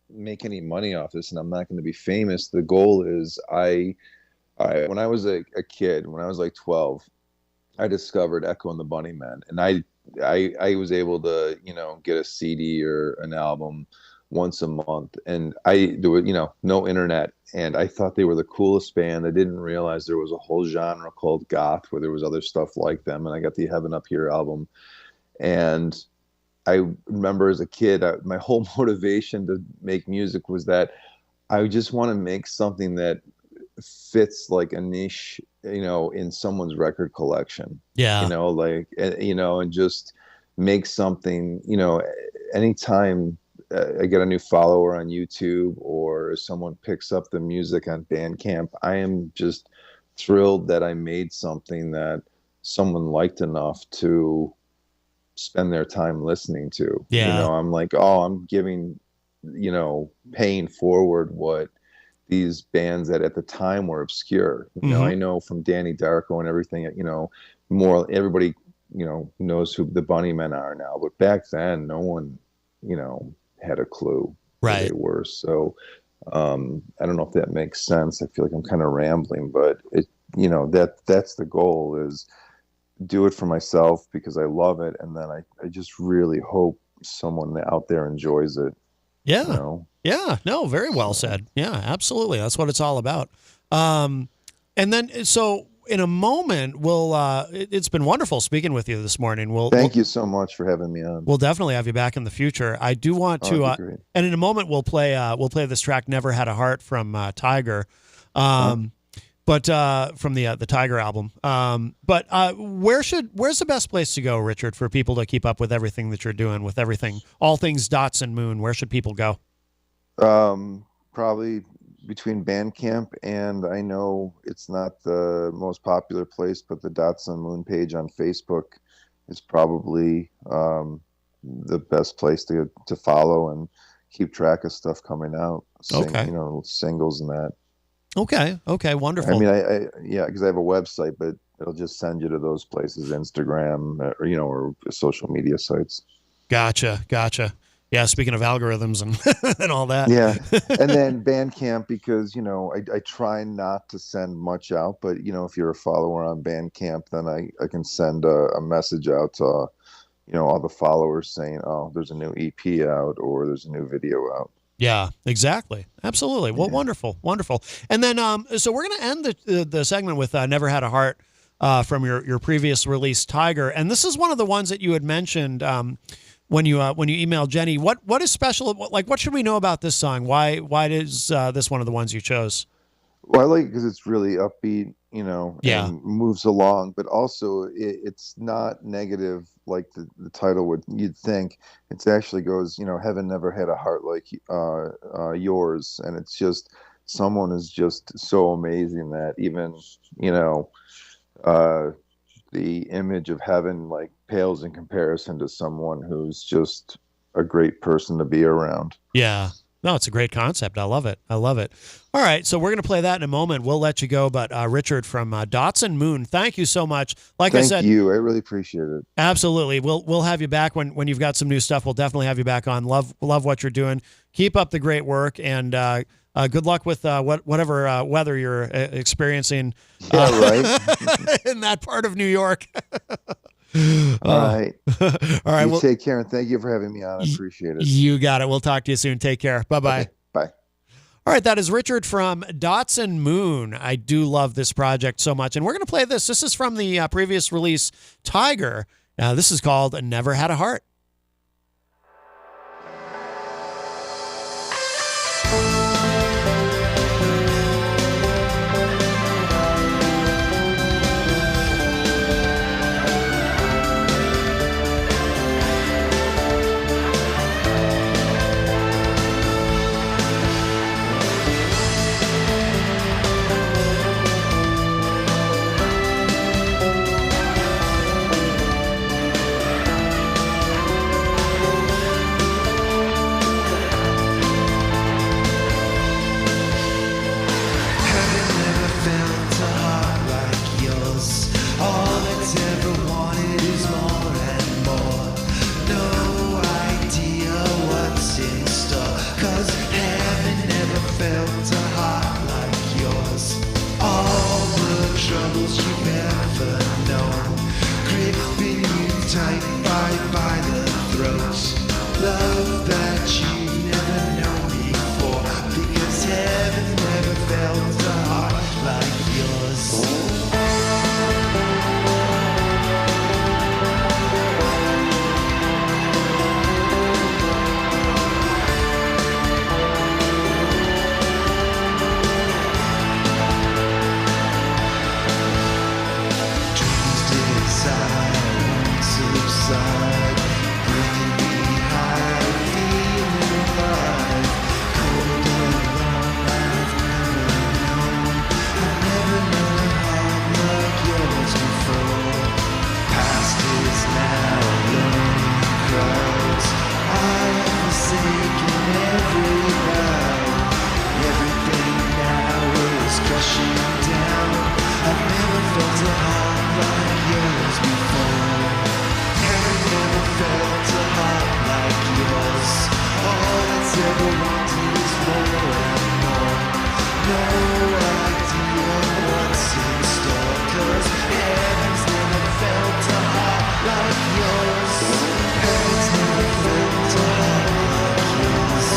make any money off this and I'm not going to be famous. The goal is when I was a kid, when I was like 12, I discovered Echo and the Bunnymen, and I was able to, get a CD or an album once a month, and there was, no internet, and I thought they were the coolest band. I didn't realize there was a whole genre called goth where there was other stuff like them, and I got the Heaven Up Here album, and I remember as a kid, my whole motivation to make music was that I just want to make something that fits like a niche, in someone's record collection. Yeah. And just make something, anytime I get a new follower on YouTube or someone picks up the music on Bandcamp, I am just thrilled that I made something that someone liked enough to spend their time listening to. Yeah. I'm like, I'm giving, paying forward what these bands that at the time were obscure. I know from Danny Darko and everything, more everybody, knows who the Bunnymen are now, but back then no one, had a clue who they were. So I don't know if that makes sense. I feel like I'm kind of rambling, but that's the goal, is do it for myself because I love it. And then I just really hope someone out there enjoys it. Yeah. Yeah. No, very well said. Yeah, absolutely. That's what it's all about. And then, so in a moment, it's been wonderful speaking with you this morning. Thank you so much for having me on. We'll definitely have you back in the future. I do want to, and in a moment we'll play this track, Never Had a Heart from Tiger. But from the Tiger album. But where's the best place to go, Richard, for people to keep up with everything that you're doing, with everything, all things Dots and Moon? Where should people go? Probably between Bandcamp and, I know it's not the most popular place, but the Dots and Moon page on Facebook is probably the best place to follow and keep track of stuff coming out. Singles and that. Okay, wonderful. I mean, because I have a website, but it'll just send you to those places, Instagram, or social media sites. Gotcha. Yeah, speaking of algorithms and all that. Yeah, and then Bandcamp, because, I try not to send much out, but, if you're a follower on Bandcamp, then I can send a message out to, all the followers saying, oh, there's a new EP out or there's a new video out. Yeah, exactly. Absolutely. Well, wonderful. And then, so we're going to end the segment with Never Had a Heart from your previous release, Tiger. And this is one of the ones that you had mentioned when you emailed Jenny. What is special? What should we know about this song? Why is this one of the ones you chose? Well, I like it because it's really upbeat, and moves along, but also it's not negative like the title you'd think. It actually goes, heaven never had a heart like yours, and it's just, someone is just so amazing that even, the image of heaven like pales in comparison to someone who's just a great person to be around. Yeah. No, it's a great concept. I love it. All right, so we're going to play that in a moment. We'll let you go, but Richard from Dots and Moon, thank you so much. I said, thank you. I really appreciate it. Absolutely. We'll have you back when you've got some new stuff. We'll definitely have you back on. Love what you're doing. Keep up the great work, and good luck with whatever weather you're experiencing. Yeah, right. In that part of New York. All right. All right. You take care, and thank you for having me on. I appreciate it. You got it. We'll talk to you soon. Take care. Bye-bye. Okay, bye. All right. That is Richard from Dots and Moon. I do love this project so much. And we're going to play this. This is from the previous release, Tiger. This is called Never Had a Heart. tight by the throats. Love that you've never known before, because heaven never felt a heart like yours. Subside, bringing me high, feeling alive. Cold and alone, I've never known a heart like yours before. Past is now alone in crowds. I have forsaken every vow. Everything now is crushing down. I've never felt a heart like yours before. Never felt a heart like yours. All it's ever wanted is more and more. No idea what's in store, 'cause heaven's never felt a heart like yours. Heaven's never felt a heart like yours.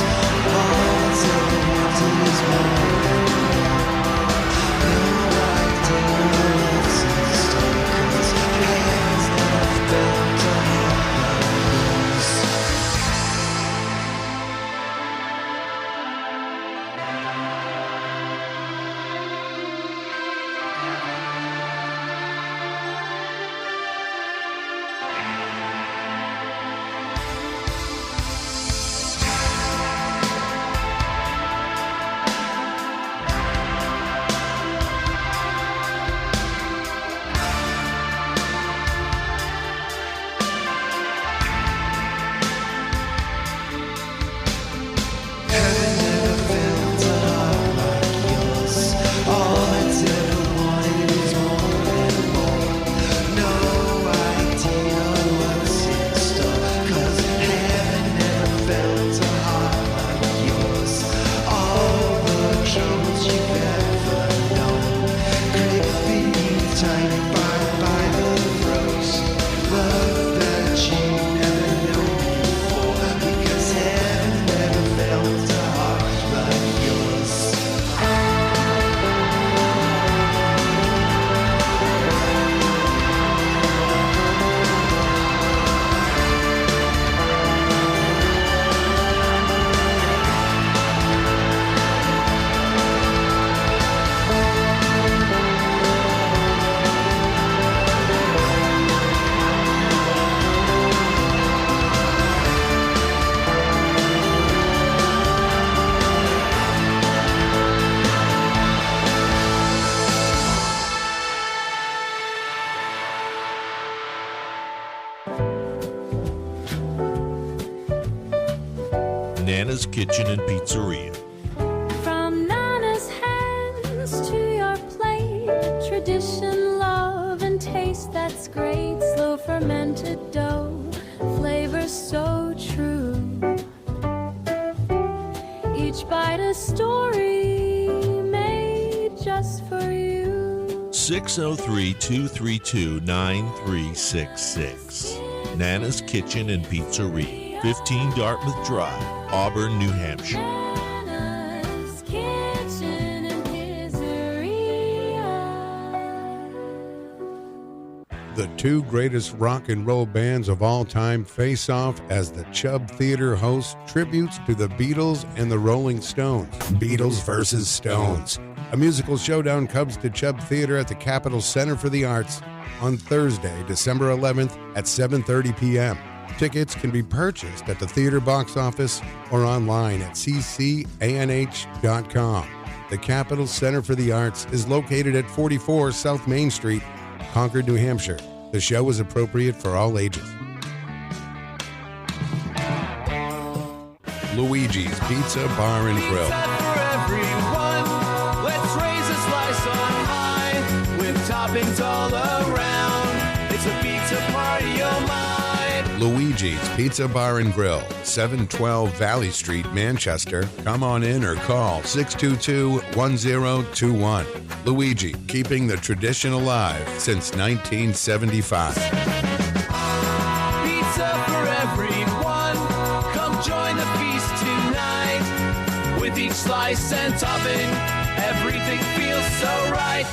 All it's ever wanted is more and more. No idea what's in store, 'cause heaven's never felt a heart. Nana's Kitchen and Pizzeria. From Nana's hands to your plate, tradition, love, and taste that's great. Slow fermented dough, flavor so true. Each bite a story made just for you. 603-232-9366. Nana's Kitchen and Pizzeria, 15 Dartmouth Drive, Auburn, New Hampshire. Nana's Kitchen and Pizzeria. The two greatest rock and roll bands of all time face off as the Chubb Theater hosts tributes to the Beatles and the Rolling Stones. Beatles versus Stones. A musical showdown comes to Chubb Theater at the Capitol Center for the Arts on Thursday, December 11th at 7:30 p.m. Tickets can be purchased at the theater box office or online at ccanh.com. The Capitol Center for the Arts is located at 44 South Main Street, Concord, New Hampshire. The show is appropriate for all ages. Luigi's Pizza Bar and Grill. For everyone, let's raise a slice on high with toppings all around. It's a pizza party, oh my. Luigi's Pizza Bar and Grill, 712 Valley Street, Manchester. Come on in or call 622-1021. Luigi, keeping the tradition alive since 1975. pizza for everyone. Come join the feast tonight. With each slice and topping, everything feels so right.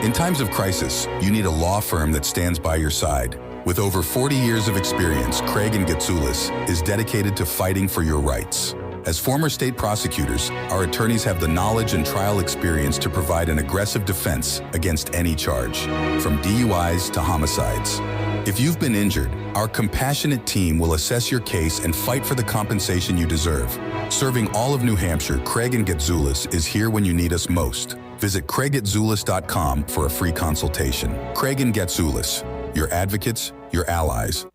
In times of crisis, you need a law firm that stands by your side. With over 40 years of experience, Craig & Getsoulis is dedicated to fighting for your rights. As former state prosecutors, our attorneys have the knowledge and trial experience to provide an aggressive defense against any charge, from DUIs to homicides. If you've been injured, our compassionate team will assess your case and fight for the compensation you deserve. Serving all of New Hampshire, Craig & Getsoulis is here when you need us most. Visit CraigGetsoulis.com for a free consultation. Craig & Getsoulis, your advocates, your allies.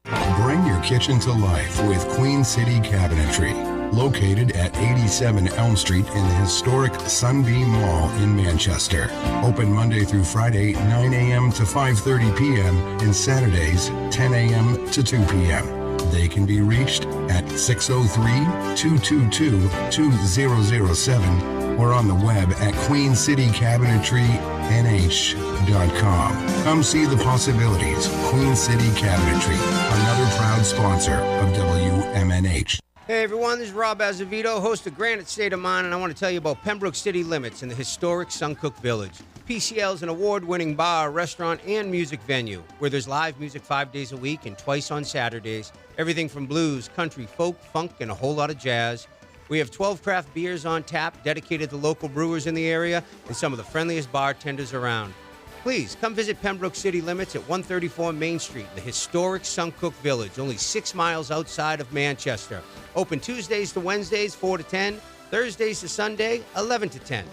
Bring your kitchen to life with Queen City Cabinetry. Located at 87 Elm Street in the historic Sunbeam Mall in Manchester. Open Monday through Friday, 9 a.m. to 5:30 p.m. and Saturdays, 10 a.m. to 2 p.m. They can be reached at 603-222-2007 or on the web at QueenCityCabinetryNH.com. Come see the possibilities. Queen City Cabinetry, another proud sponsor of WMNH. Hey everyone, this is Rob Azevedo, host of Granite State of Mind, and I want to tell you about Pembroke City Limits in the historic Suncook Village. PCL is an award-winning bar, restaurant, and music venue where there's live music 5 days a week and twice on Saturdays. Everything from blues, country, folk, funk, and a whole lot of jazz. We have 12 craft beers on tap dedicated to local brewers in the area and some of the friendliest bartenders around. Please come visit Pembroke City Limits at 134 Main Street in the historic Suncook Village, only 6 miles outside of Manchester. Open Tuesdays to Wednesdays, 4 to 10, Thursdays to Sunday, 11 to 10.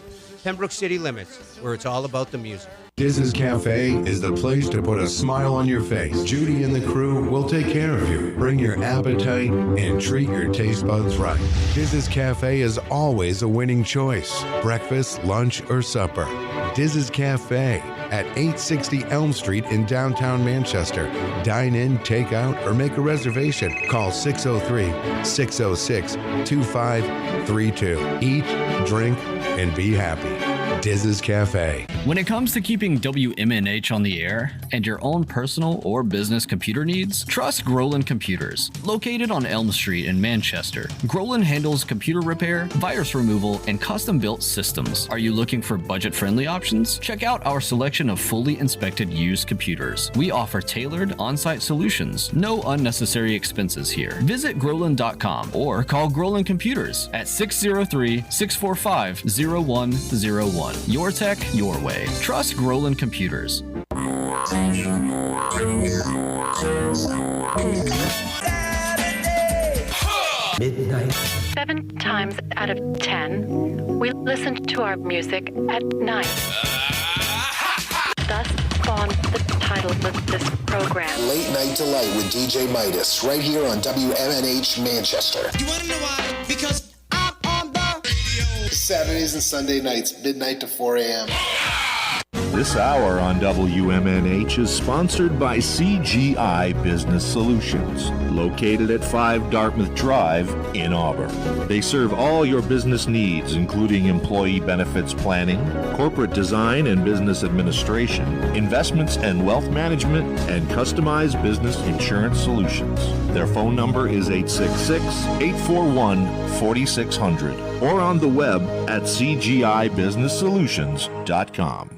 Pembroke City Limits, where it's all about the music. Diz's Cafe is the place to put a smile on your face. Judy and the crew will take care of you. Bring your appetite and treat your taste buds right. Diz's Cafe is always a winning choice. Breakfast, lunch, or supper. Diz's Cafe at 860 Elm Street in downtown Manchester. Dine in, take out, or make a reservation. Call 603-606-2532. Eat, drink, and be happy. Diz's Cafe. When it comes to keeping WMNH on the air and your own personal or business computer needs, trust Groland Computers. Located on Elm Street in Manchester, Groland handles computer repair, virus removal, and custom-built systems. Are you looking for budget-friendly options? Check out our selection of fully inspected used computers. We offer tailored on-site solutions. No unnecessary expenses here. Visit Groland.com or call Groland Computers at 603-645-0101. Your tech, your way. Trust Groland Computers. Midnight. 7 times out of 10, we listen to our music at night. Thus spawned the title of this program. Late Night Delight with DJ Midas, right here on WMNH Manchester. You want to know why? Because I'm on the radio. Saturdays and Sunday nights, midnight to 4 a.m. This hour on WMNH is sponsored by CGI Business Solutions, located at 5 Dartmouth Drive in Auburn. They serve all your business needs, including employee benefits planning, corporate design and business administration, investments and wealth management, and customized business insurance solutions. Their phone number is 866-841-4600 or on the web at cgibusinesssolutions.com.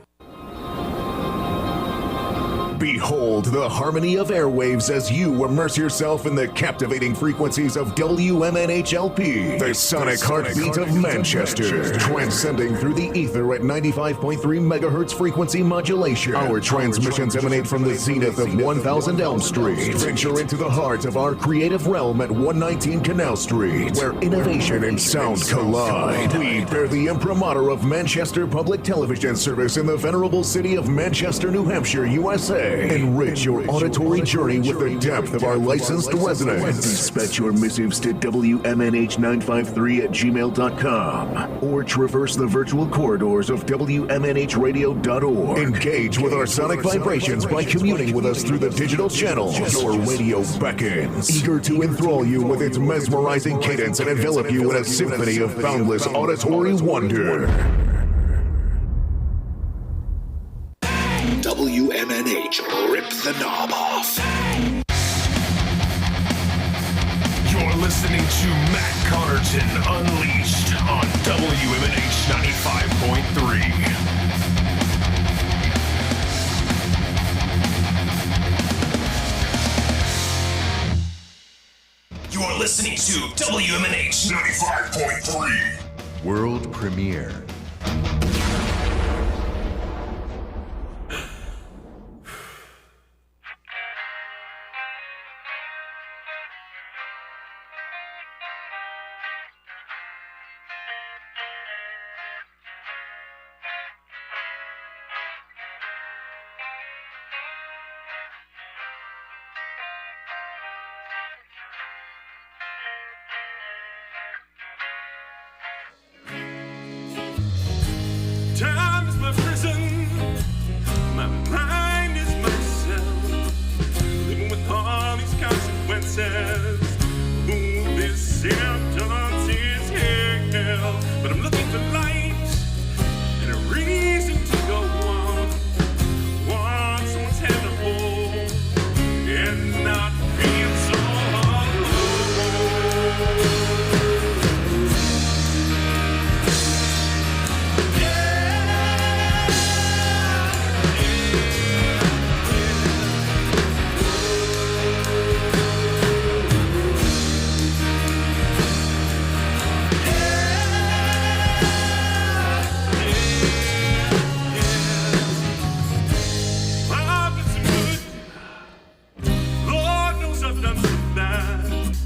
Behold the harmony of airwaves as you immerse yourself in the captivating frequencies of WMNH-LP, the sonic heartbeat of Manchester, transcending through the ether at 95.3 megahertz frequency modulation. Our transmissions emanate from the zenith of 1000 Elm Street. Venture into the heart of our creative realm at 119 Canal Street, where innovation and sound collide. We bear the imprimatur of Manchester Public Television Service in the venerable city of Manchester, New Hampshire, USA. Enrich your auditory journey with the depth of our licensed resonance. Dispatch your missives to WMNH953@gmail.com or traverse the virtual corridors of WMNHradio.org. Engage with our sonic vibrations by communing with us through the digital channels. Your radio beckons, eager to enthrall you with its mesmerizing cadence and envelop you in a symphony of boundless auditory wonder. WMNH. WMNH. Rip the knob off. You're listening to Matt Connarton Unleashed on WMNH 95.3. You are listening to WMNH 95.3. World premiere. Time is my prison, my mind is my cell, living with all these consequences. Ooh, this sentence is hell, but I'm looking for light and a reason to go on. Want someone's hand to hold and not feel so alone. Lord knows I've done some bad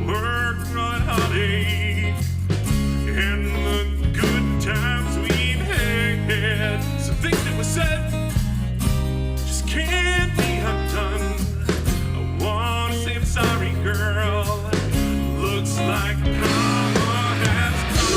work, right heartache, and the good times we've had. Some things that were said just can't be undone. I wanna say I'm sorry, girl. Looks like karma has come.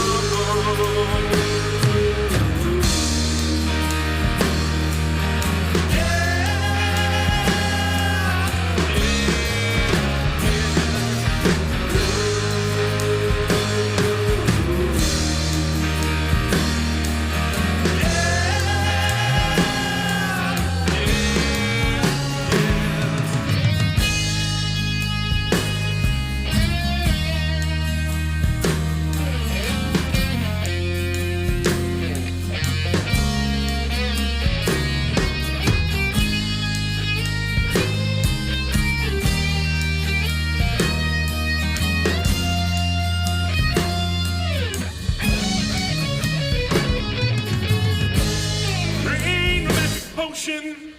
Rain, romantic potion,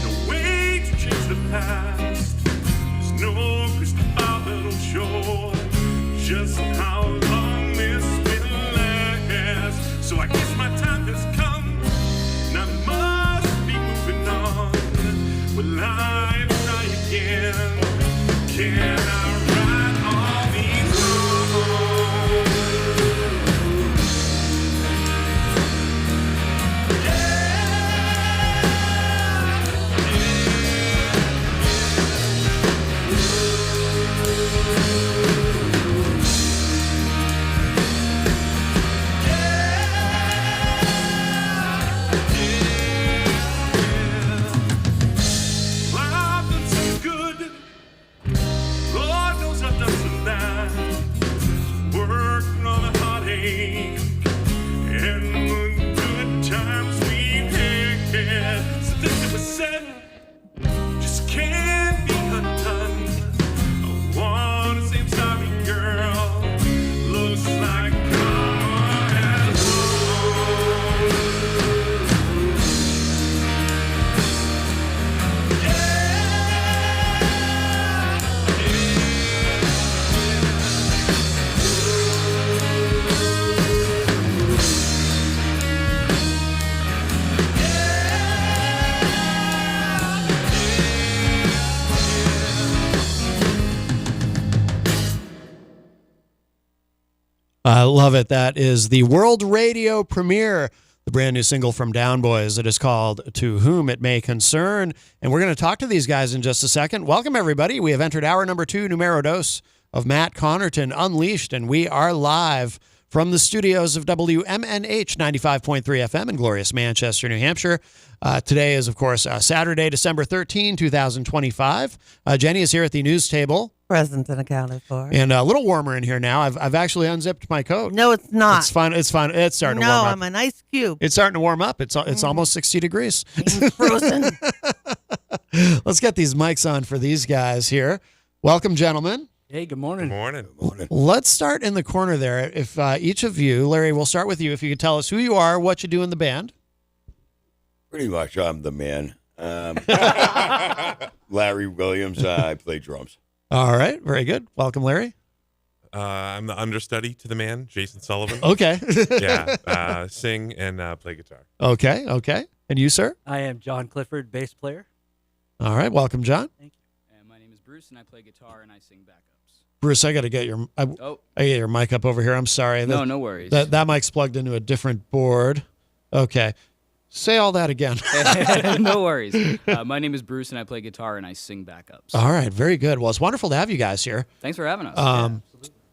no way to change the past. There's no crystal ball that'll show just how long this will last. So I guess my time has come, and I must be moving on. Will I try again? Can I right all these wrongs? Well, I've done some good. Lord knows I've done some bad. Working on a heartache and the good times we've had. Some things that were said just can't be undone. I wanna say I'm sorry, girl. Looks like karma has I love it. That is the world radio premiere, the brand new single from Down Boys. It is called To Whom It May Concern. And we're going to talk to these guys in just a second. Welcome, everybody. We have entered hour number 2, numero dos, of Matt Connarton Unleashed, and we are live from the studios of WMNH 95.3 FM in glorious Manchester, New Hampshire. Today is, of course, Saturday, December 13, 2025. Jenny is here at the news table. Present and accounted for. And a little warmer in here now. I've actually unzipped my coat. No, it's not. It's fine. It's fine. It's starting to warm up. No, I'm an ice cube. It's starting to warm up. It's almost 60 degrees. Frozen. Let's get these mics on for these guys here. Welcome, gentlemen. Hey, good morning. Good morning. Let's start in the corner there. If each of you, Larry, we'll start with you. If you could tell us who you are, what you do in the band. Pretty much, I'm the man. Larry Williams. I play drums. All right, very good. Welcome, Larry. I'm the understudy to the man, Jason Sullivan. Okay. Yeah, sing and play guitar. Okay. And you, sir? I am John Clifford, bass player. All right, welcome, John. Thank you. And my name is Bruce, and I play guitar and I sing backups. Bruce, I got to get I get your mic up over here. I'm sorry. No, no worries. That mic's plugged into a different board. Okay. Say all that again. No worries. My name is Bruce, and I play guitar and I sing backups. All right, very good. Well, it's wonderful to have you guys here. Thanks for having us.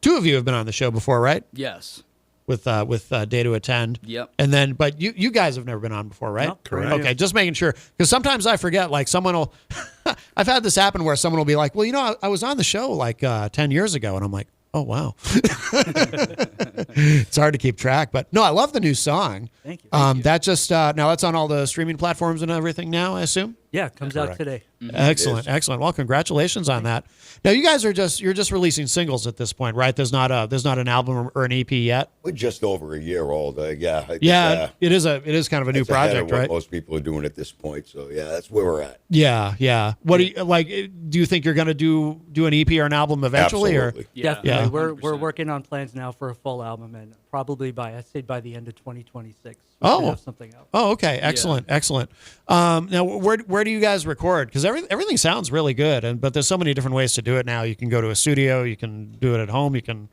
Two of you have been on the show before, right? Yes. With Day to Attend. Yep. And then, but you guys have never been on before, right? No, correct. Okay, just making sure. Because sometimes I forget, like someone will, I've had this happen where someone will be like, well, you know, I was on the show like 10 years ago. And I'm like, oh, wow. It's hard to keep track. But no, I love the new song. Thank you. That just, now that's on all the streaming platforms and everything now, I assume? Yeah, it comes out today. Mm-hmm. Excellent. Well, congratulations on that. Now, you guys you're just releasing singles at this point, right? There's not an album or an EP yet. We're just over a year old. Yeah. It is kind of a new That's ahead project, of what right? most people are doing at this point. So yeah, that's where we're at. Yeah. What do you like? Do you think you're going to do an EP or an album eventually? Absolutely. Definitely. Yeah. We're working on plans now for a full album, and probably by the end of 2026. we should have something out. Oh, okay. Excellent. Now, where do you guys record? Because everything sounds really good, but there's so many different ways to do it now. You can go to a studio, you can do it at home, you can.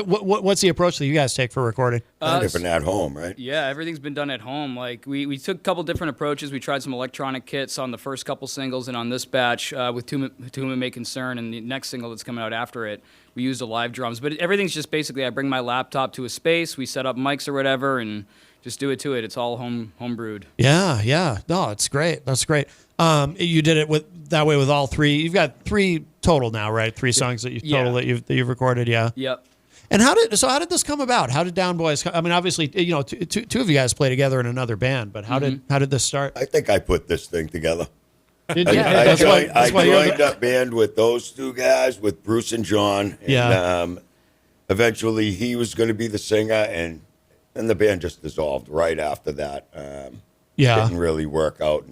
What's the approach that you guys take for recording? Different at home, right? Yeah, everything's been done at home. Like we took a couple different approaches. We tried some electronic kits on the first couple singles, and on this batch with To Whom It May Concern, and the next single that's coming out after it, we used the live drums. But everything's just basically I bring my laptop to a space, we set up mics or whatever, and just do it to it. It's all home brewed. Yeah. No, it's great. That's great. You did it that way with all three. You've got 3 total now, right? 3 songs that you've recorded. Yeah. Yep. And how did this come about? How did Down Boys come? I mean, obviously, you know, two of you guys play together in another band, but how did this start? I think I put this thing together. Did you? I joined that band with those 2 guys, with Bruce and John. And, eventually, he was going to be the singer, and the band just dissolved right after that. Didn't really work out.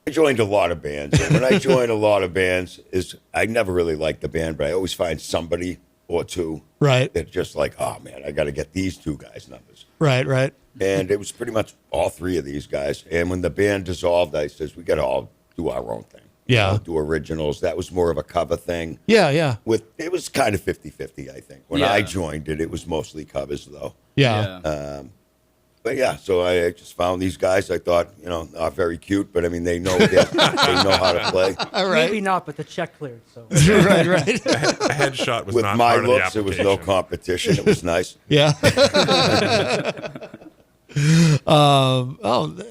I joined a lot of bands. And when I join a lot of bands, I never really liked the band, but I always find somebody or 2 that just like, oh man, I got to get these 2 guys' numbers. Right. And it was pretty much all 3 of these guys. And when the band dissolved, I says, we got to all do our own thing. Yeah. Do originals. That was more of a cover thing. Yeah. It was kind of 50-50, I think. When I joined it was mostly covers though. Yeah. But yeah, so I just found these guys. I thought, you know, not very cute, but I mean, they know they know how to play. All right. Maybe not, but the check cleared. So right. A headshot was with not my part looks. of the It was no competition. It was nice. Yeah.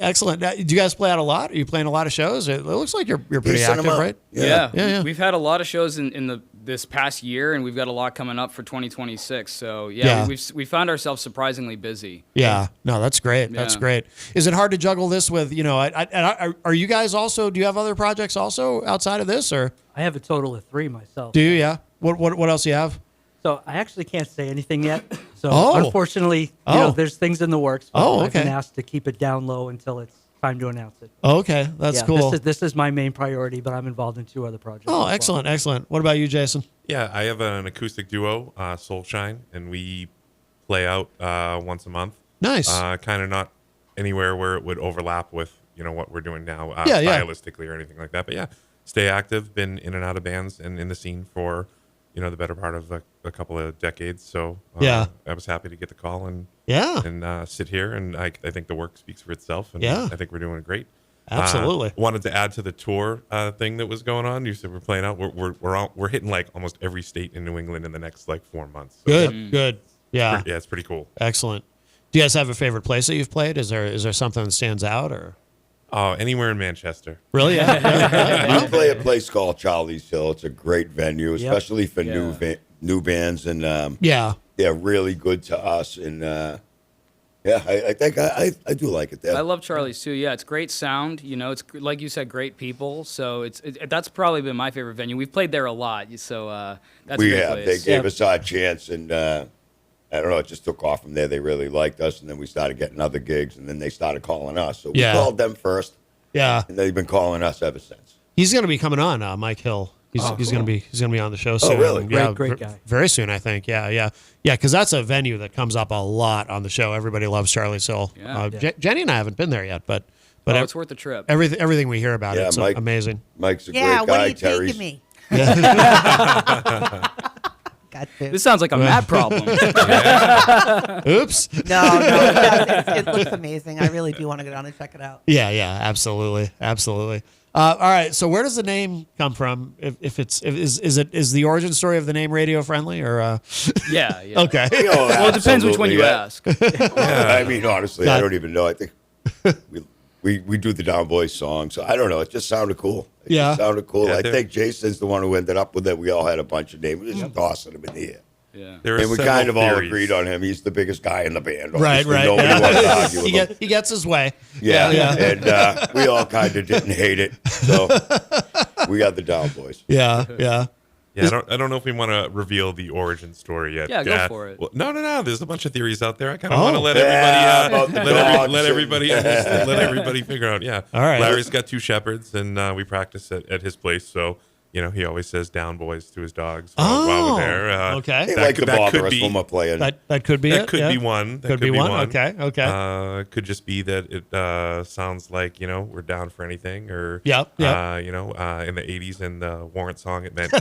Excellent. Now, do you guys play out a lot? Are you playing a lot of shows? It looks like you're pretty Decent active, amount. right? Yeah. We've had a lot of shows in this past year, and we've got a lot coming up for 2026. So we found ourselves surprisingly busy. Yeah. No, that's great. Yeah. That's great. Is it hard to juggle this with, you know, are you guys also, do you have other projects also outside of this, or? I have a total of 3 myself. Do you? Yeah. What else do you have? So I actually can't say anything yet. So unfortunately, you know, there's things in the works. But I've been asked to keep it down low until it's time to announce it. Okay, that's cool. This is my main priority, but I'm involved in 2 other projects. Oh, excellent. What about you, Jason? Yeah, I have an acoustic duo, Soulshine, and we play out once a month. Nice. Kind of not anywhere where it would overlap with, you know, what we're doing now stylistically or anything like that. But yeah, stay active, been in and out of bands and in the scene for, you know, the better part of a couple of decades. So I was happy to get the call and sit here. And I think the work speaks for itself. And I think we're doing great. Absolutely. Wanted to add to the tour thing that was going on. You said we're playing out. We're hitting like almost every state in New England in the next like 4 months. So Good. Yeah. Yeah, it's pretty cool. Excellent. Do you guys have a favorite place that you've played? Is there something that stands out, or? Oh, anywhere in Manchester. Really? Yeah. We play a place called Charlie's Hill. It's a great venue, especially for new bands, and they're really good to us. And I think I do like it there. I love Charlie's too. Yeah, it's great sound. You know, it's like you said, great people. So that's probably been my favorite venue. We've played there a lot. So that's a great place. They gave us our chance, and I don't know, it just took off from there. They really liked us, and then we started getting other gigs, and then they started calling us. So we called them first. Yeah, and they've been calling us ever since. He's going to be coming on, Mike Hill. He's going to be on the show soon. Oh, really? Great guy. Very soon, I think. Yeah. Because that's a venue that comes up a lot on the show. Everybody loves Charlie's Hill. Yeah. Jenny and I haven't been there yet, but it's worth the trip. Everything we hear about it's amazing. Mike's a great guy. What are you Terry's. taking me? This sounds like a Matt problem. Oops. No, it looks amazing. I really do want to go down and check it out. Yeah, absolutely. All right, so where does the name come from? Is the origin story of the name Radio Friendly, or? Yeah. Okay. Well, it depends which one you ask. I mean, honestly, I don't even know. I think we do the Down Boys song, so I don't know. It just sounded cool. It sounded cool. Yeah, I think Jason's the one who ended up with it. We all had a bunch of names. We just tossing them in the air. Yeah. And we kind of all agreed on him. He's the biggest guy in the band. Right. Nobody wants to argue with him. He gets his way. Yeah. And we all kind of didn't hate it. So we got the Down Boys. Yeah. Yeah, I don't know if we want to reveal the origin story yet. Yeah, go for it. Well, no. There's a bunch of theories out there. I kind of want to let everybody figure out. Yeah. All right. Larry's got 2 shepherds, and we practice at his place. So he always says "down boys" to his dogs while we're there. Okay. They like to bother us when we're playing. That could be that it. could be one. That could be one. Okay. It could just be that it sounds like we're down for anything, or in the '80s in the Warrant song it meant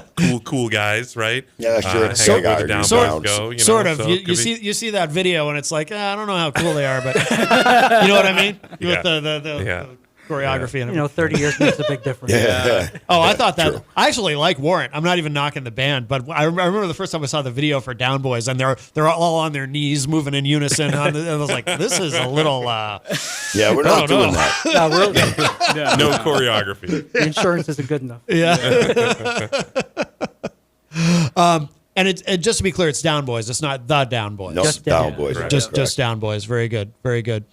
cool guys, right? Yeah, sure. Hang out where the down boys go. Sort of. So you see that video and it's like I don't know how cool they are, but you know what I mean with the choreography and 30 years makes a big difference. I thought that. True. I actually like Warrant. I'm not even knocking the band, but I remember the first time I saw the video for Down Boys, and they're all on their knees, moving in unison. And I was like, this is a little. We're not doing that. No choreography. The insurance isn't good enough. Yeah. And just to be clear, it's Down Boys. It's not the Down Boys. No, just Down Boys. Right. Just Down Boys. Very good. Very good.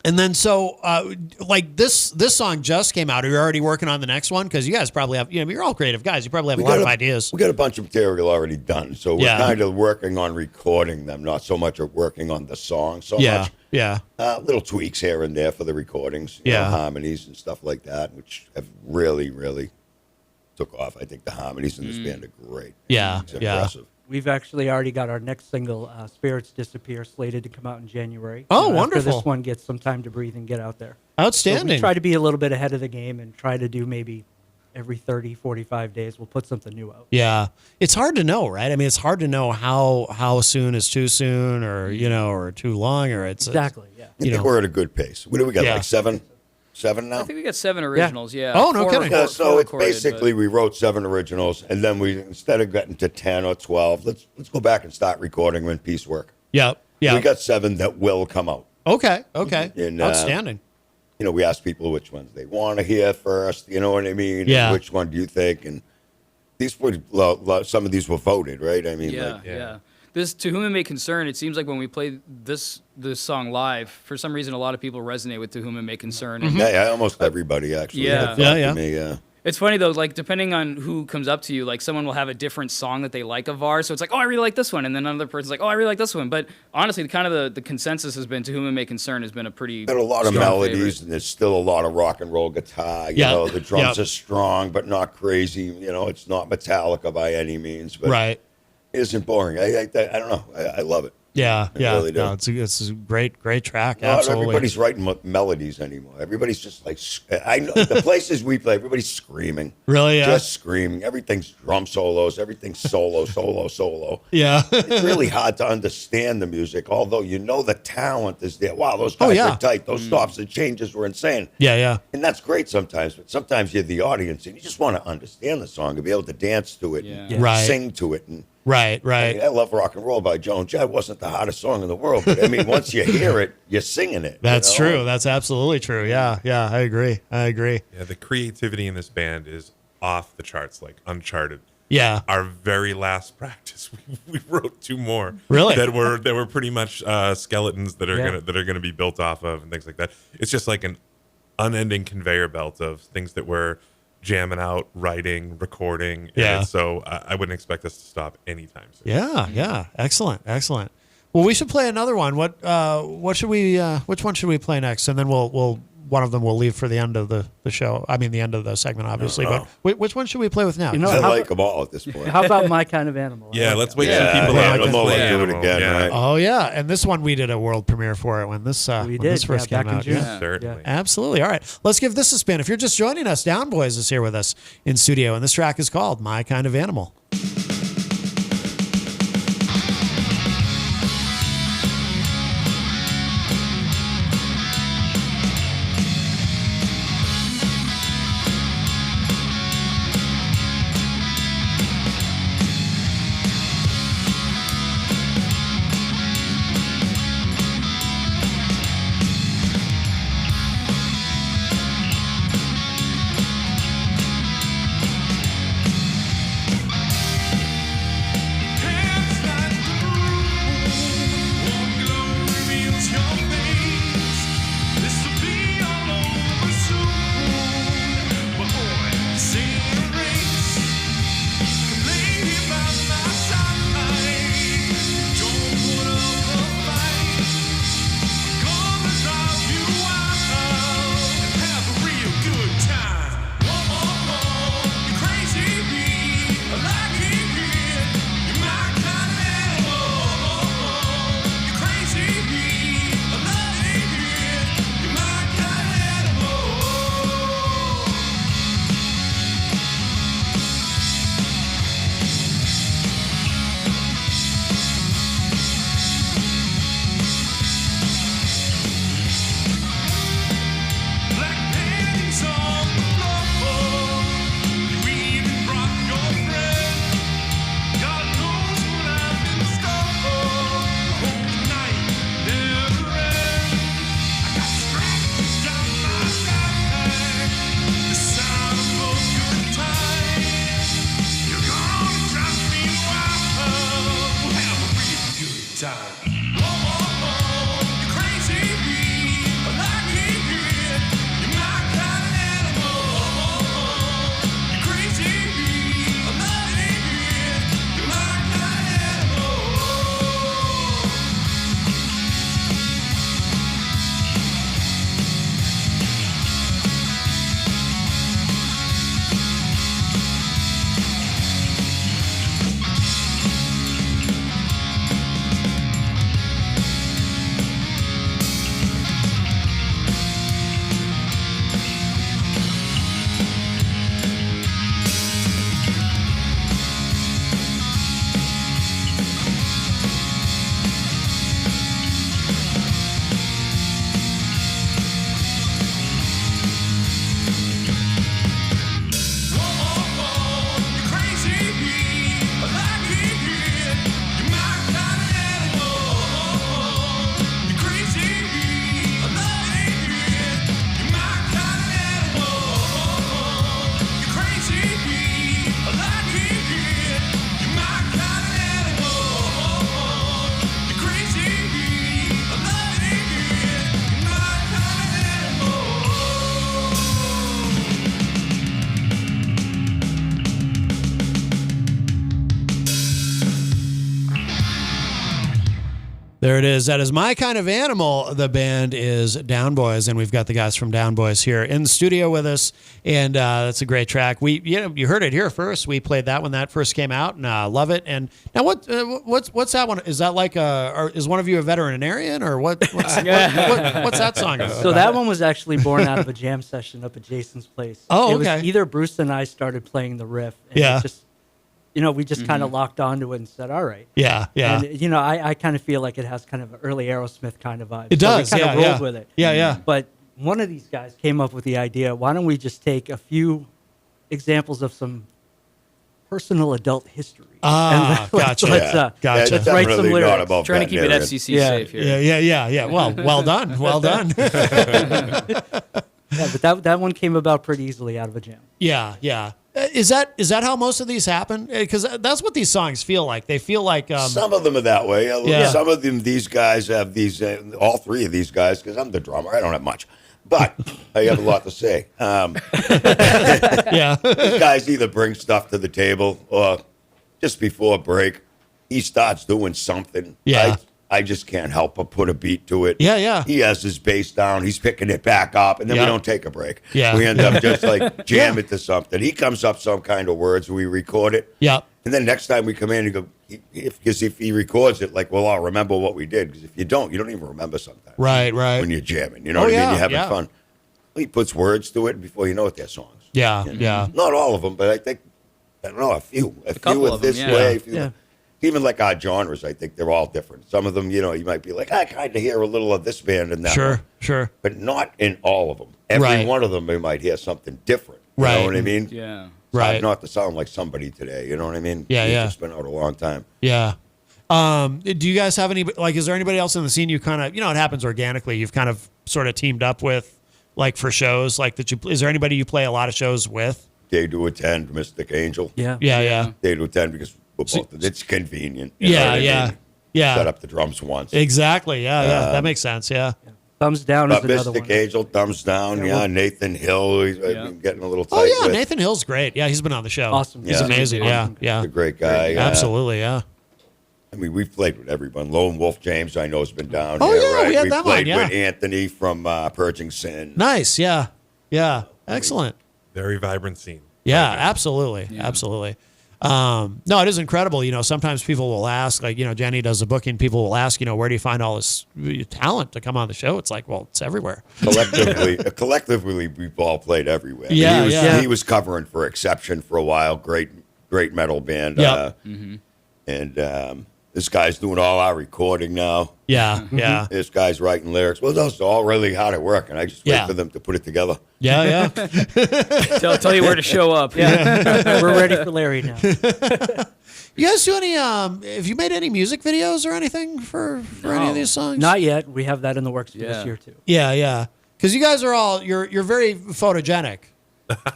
And then this song just came out. Are you already working on the next one? Because you guys probably have, you're all creative guys. You probably have a lot of ideas. We got a bunch of material already done. So we're kind of working on recording them, not so much of working on the song so much. Yeah. Little tweaks here and there for the recordings, you know, harmonies and stuff like that, which have really, really took off. I think the harmonies in this band are great. Yeah. It's impressive. We've actually already got our next single, Spirits Disappear, slated to come out in January. Oh, wonderful. After this one gets some time to breathe and get out there. Outstanding. So we try to be a little bit ahead of the game and try to do maybe every 30, 45 days, we'll put something new out. Yeah. It's hard to know, right? I mean, it's hard to know how soon is too soon or, or too long or it's. Exactly, yeah. I think we're at a good pace. What do we got, like seven now? I think we got 7 originals, yeah. Oh, no kidding. So it's basically we wrote 7 originals, and then we, instead of getting to 10 or 12, let's go back and start recording when piecework. Yep. We got 7 that will come out. Okay. And, outstanding. We asked people which ones they want to hear first, you know what I mean? Yeah. And which one do you think? And these were, some of these were voted, right? I mean, yeah. This To Whom It May Concern, it seems like when we play this song live, for some reason a lot of people resonate with To Whom It May Concern. Mm-hmm. Yeah, almost everybody actually. Yeah. It's funny though, like depending on who comes up to you, like someone will have a different song that they like of ours. So it's like, oh, I really like this one, and then another person's like, oh, I really like this one. But honestly, kind of the consensus has been To Whom It May Concern has been a pretty. Got a lot of strong melodies, favorite. and there's still a lot of rock and roll guitar. You know, the drums are strong, but not crazy. You know, it's not Metallica by any means, but right. It isn't boring. I don't know. I love it. Yeah, I really do. No, it's a great track. Not Absolutely. everybody's writing melodies anymore. Everybody's just like, I know the places we play, everybody's screaming. Really? Yeah. Just screaming. Everything's drum solos. Everything's solo. Yeah. It's really hard to understand the music, although the talent is there. Wow, those guys are tight. Those stops and changes were insane. Yeah. And that's great sometimes, but sometimes you're the audience and you just want to understand the song and be able to dance to it and Right. sing to it. And Right. I mean, I love Rock and Roll by Joan Jett. Wasn't the hottest song in the world, but I mean, once you hear it, you're singing it. That's true. That's absolutely true. Yeah, I agree. Yeah, the creativity in this band is off the charts, like Uncharted. Yeah. Our very last practice, we wrote 2 more. Really? That were pretty much skeletons that are gonna be built off of and things like that. It's just like an unending conveyor belt of things that we're jamming out, writing, recording. Yeah. And so I wouldn't expect us to stop anytime soon. Yeah. Excellent. Well, we should play another one. What should we? Which one should we play next? And then we'll one of them we'll leave for the end of the show. I mean, the end of the segment, obviously. But which one should we play with now? I like them all at this point. How about My Kind of Animal? Yeah, let's wake some people up. Let's do it again, right? Oh yeah, and this one we did a world premiere for it when this first came back in out. June. Certainly. Absolutely. All right, let's give this a spin. If you're just joining us, Down Boys is here with us in studio, and this track is called "My Kind of Animal." There it is. That is My Kind of Animal. The band is Down Boys, and we've got the guys from Down Boys here in the studio with us, and that's a great track. You heard it here first. We played that when that first came out, and love it. And now, what's that one? Is that like is one of you a veterinarian, or what's that song about? So that one was actually born out of a jam session up at Jason's place. Oh, okay. It was either Bruce and I started playing the riff, and it just, we just kind of locked onto it and said, all right. Yeah. And, I kind of feel like it has kind of an early Aerosmith kind of vibe. It does, we kind of rolled with it. Yeah. But one of these guys came up with the idea, why don't we just take a few examples of some personal adult history. Gotcha. Gotcha. Let's write some really lyrics. not about Trying to keep it FCC safe here. Yeah. Well done. Well done. Yeah, but that one came about pretty easily out of a jam. Yeah. Is that how most of these happen? Because that's what these songs feel like. They feel like some of them are that way. Yeah. Some of them, these guys have these. All three of these guys, because I'm the drummer, I don't have much, but I have a lot to say. These guys either bring stuff to the table, or just before break, he starts doing something. Yeah. I just can't help but put a beat to it. Yeah. He has his bass down. He's picking it back up, and then we Yeah. don't take a break. Yeah. We end up just like jamming to something. He comes up some kind of words, we record it. Yeah. And then next time we come in, because if he records it, like, well, I'll remember what we did. Because if you don't even remember sometimes. Right. When you're jamming, you know what I mean? You're having fun. He puts words to it before you know it, they're songs. Yeah. You know? Yeah. Not all of them, but I think, I don't know, a few. A few couple of of them, this yeah. way. Yeah. A few even like our genres, I think they're all different. Some of them, you might be like, I kind of hear a little of this band and that one. Sure. But not in all of them. Every one of them, you might hear something different. You know what I mean? Yeah. It's hard not to sound like somebody today. You know what I mean? Yeah. It's been out a long time. Yeah. Do you guys have any, like, is there anybody else in the scene you kind of, it happens organically, you've kind of sort of teamed up with, like, for shows, like, is there anybody you play a lot of shows with? They do attend, Mystic Angel. Yeah. They do attend because we're both, it's convenient. Yeah. Set up the drums once. Exactly. Yeah. That makes sense. Yeah. Thumbs Down is another Mystic one. Angel, Thumbs Down. Yeah. Nathan Hill. He's been getting a little tight. Oh, yeah. with. Nathan Hill's great. Yeah. He's been on the show. Awesome. He's amazing. Yeah. He's a great guy. Absolutely. Yeah. I mean, we've played with everyone. Lone Wolf James, I know, has been down Oh, here. yeah, Right? we had them played on, with Anthony from Purging Sin. Nice. Yeah. Excellent. Very vibrant scene. Yeah, absolutely. No, it is incredible. Sometimes people will ask, like, Jenny does the booking. People will ask, where do you find all this talent to come on the show? It's like, well, it's everywhere. Collectively, we've all played everywhere. I mean, he was covering for Exception for a while. Great metal band. And this guy's doing all our recording now. Yeah. This guy's writing lyrics. Well, those are all really hard at work, and I just wait for them to put it together. Yeah. Tell you where to show up. Yeah. We're ready for Larry now. You guys do any? Have you made any music videos or anything for any of these songs? Not yet. We have that in the works for this year too. Yeah. Because you guys are all you're very photogenic.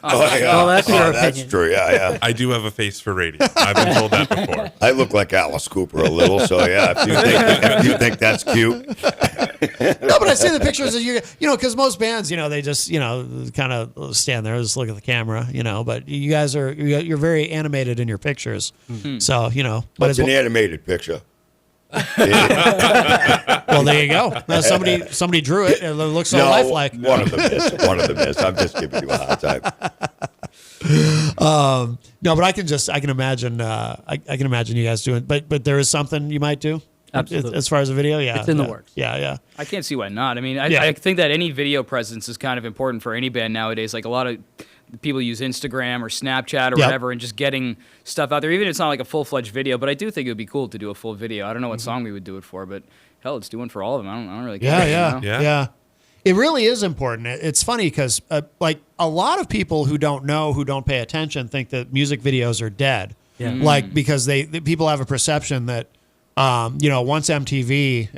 Well, that's your opinion. That's true. Yeah. I do have a face for radio. I've been told that before. I look like Alice Cooper a little, so yeah. If you think that's cute. No, but I see the pictures of because most bands, they just, kind of stand there, just look at the camera, But you guys you're very animated in your pictures, so But it's an animated picture. Well, there you go. Now somebody drew it, and it looks so lifelike. One of them is. I'm just giving you a hard time. No, but I can imagine. I can imagine you guys doing. But there is something you might do. Absolutely. As far as a video, yeah, it's in the works. Yeah. I can't see why not. I mean, I think that any video presence is kind of important for any band nowadays. Like a lot of people use Instagram or Snapchat or whatever, and just getting stuff out there. Even if it's not like a full-fledged video, but I do think it would be cool to do a full video. I don't know what song we would do it for, but hell, let's do one for all of them. I don't really care. Yeah. It really is important. It's funny because like a lot of people who don't pay attention, think that music videos are dead. Yeah. Like because people have a perception that once MTV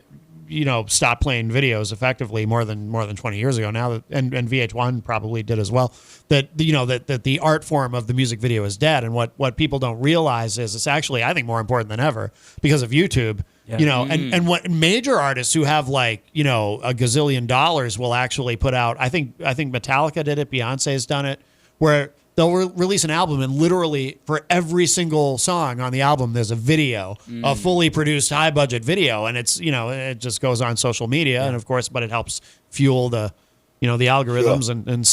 stopped playing videos effectively more than 20 years ago now, and VH1 probably did as well, that the art form of the music video is dead. And what people don't realize is it's actually, I think, more important than ever because of YouTube. And what major artists who have a gazillion dollars will actually put out, I think Metallica did it, Beyonce's done it, where they'll release an album and literally for every single song on the album, there's a video, a fully produced high budget video. And it's, it just goes on social media and of course, but it helps fuel the algorithms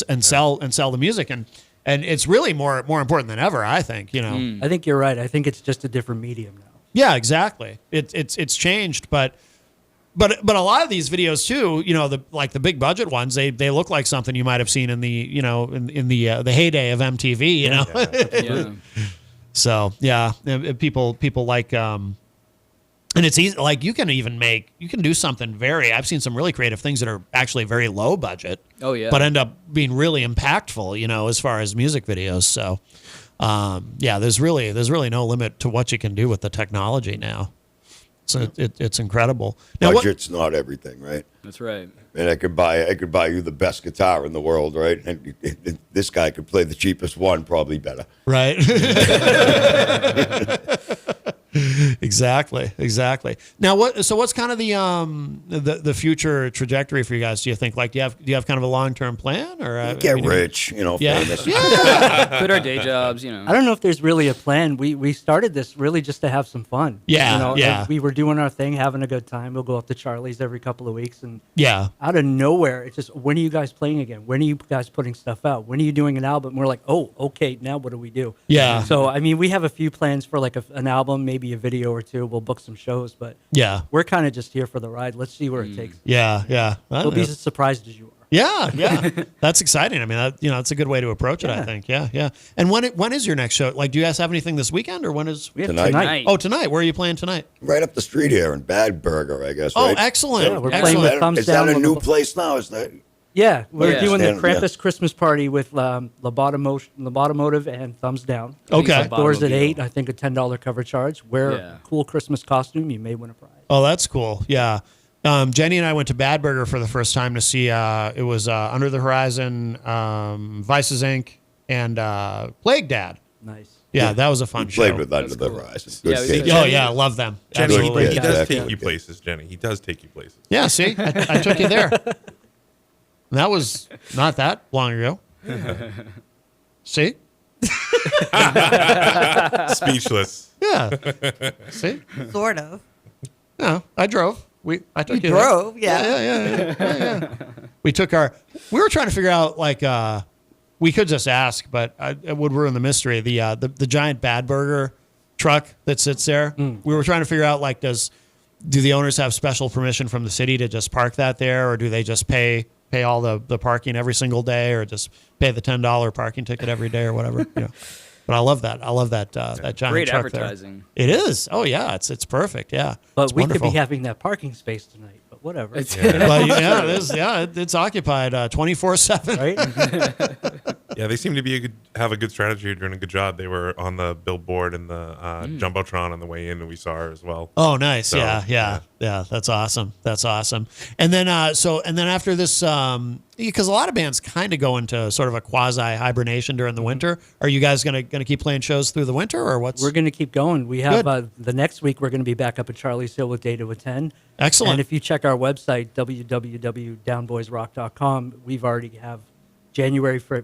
and sell the music. And it's really more important than ever, I think, I think you're right. I think it's just a different medium now. Yeah, exactly. It's changed, but a lot of these videos too, the big budget ones, they look like something you might have seen in the in the heyday of MTV. So yeah, people like And it's easy. Like you can do something I've seen some really creative things that are actually very low budget. Oh, yeah. But end up being really impactful, as far as music videos. So, there's really no limit to what you can do with the technology now. So it's incredible. Now, budget's not everything, right? That's right. And I could buy you the best guitar in the world, right? And this guy could play the cheapest one probably better. Right. Exactly. Now, what's kind of the future trajectory for you guys? Do you think, like, do you have kind of a long-term plan, or get rich, famous? Quit our day jobs, I don't know if there's really a plan. We started this really just to have some fun. Yeah. We were doing our thing, having a good time. We'll go up to Charlie's every couple of weeks, and out of nowhere, it's just, when are you guys playing again? When are you guys putting stuff out? When are you doing an album? We're like, oh, okay, now what do we do? Yeah. So I mean, we have a few plans for like an album, maybe a video or two. We'll book some shows, but we're kind of just here for the ride. Let's see where it takes us. Yeah. We'll be as surprised as you are. Yeah. That's exciting. I mean, that's a good way to approach it, I think. Yeah. And when is your next show? Like, do you guys have anything this weekend, or when is? We have tonight. Oh, tonight. Where are you playing tonight? Right up the street here in Bad Burger, I guess. Oh, right? excellent. Yeah, we're playing with Thumbs Down. Is that a new place now? Is that? Yeah, we're doing the Krampus Yeah. Christmas party with Lobotomotive and Thumbs Down. Okay. Doors at 8. I think a $10 cover charge. Wear a cool Christmas costume. You may win a prize. Oh, that's cool. Yeah. Jenny and I went to Bad Burger for the first time to see, it was Under the Horizon, Vices Inc., and Plague Dad. Nice. Yeah, that was a fun show. Played with Under the Horizon. Good kid. Oh, yeah, I love them. Jenny, Absolutely. he does take you places, Jenny. He does take you places. Yeah, see? I took you there. And that was not that long ago. See? Speechless. Yeah. See? Sort of. No, I drove. I took you drove, there. Yeah. We were trying to figure out, like, we could just ask, but it would ruin the mystery. The giant Bad Burger truck that sits there. We were trying to figure out, like, do the owners have special permission from the city to just park that there, or do they just pay all the parking every single day, or just pay the $10 parking ticket every day, or whatever? But I love that. That giant Great truck advertising. There. It is. Oh yeah, it's perfect. Yeah. But it's we wonderful. could be having that parking space tonight. But whatever. But it's occupied 24/7. Right. Yeah, they seem to have a good strategy, doing a good job. They were on the billboard and the jumbotron on the way in, and we saw her as well. Oh, nice. So, yeah. That's awesome. And then after this, because a lot of bands kind of go into sort of a quasi hibernation during the winter. Are you guys gonna keep playing shows through the winter, or what's? We're gonna keep going. We have the next week. We're gonna be back up at Charlie's Hill with Day to Attend. Excellent. And if you check our website www.downboysrock.com, we've already have January through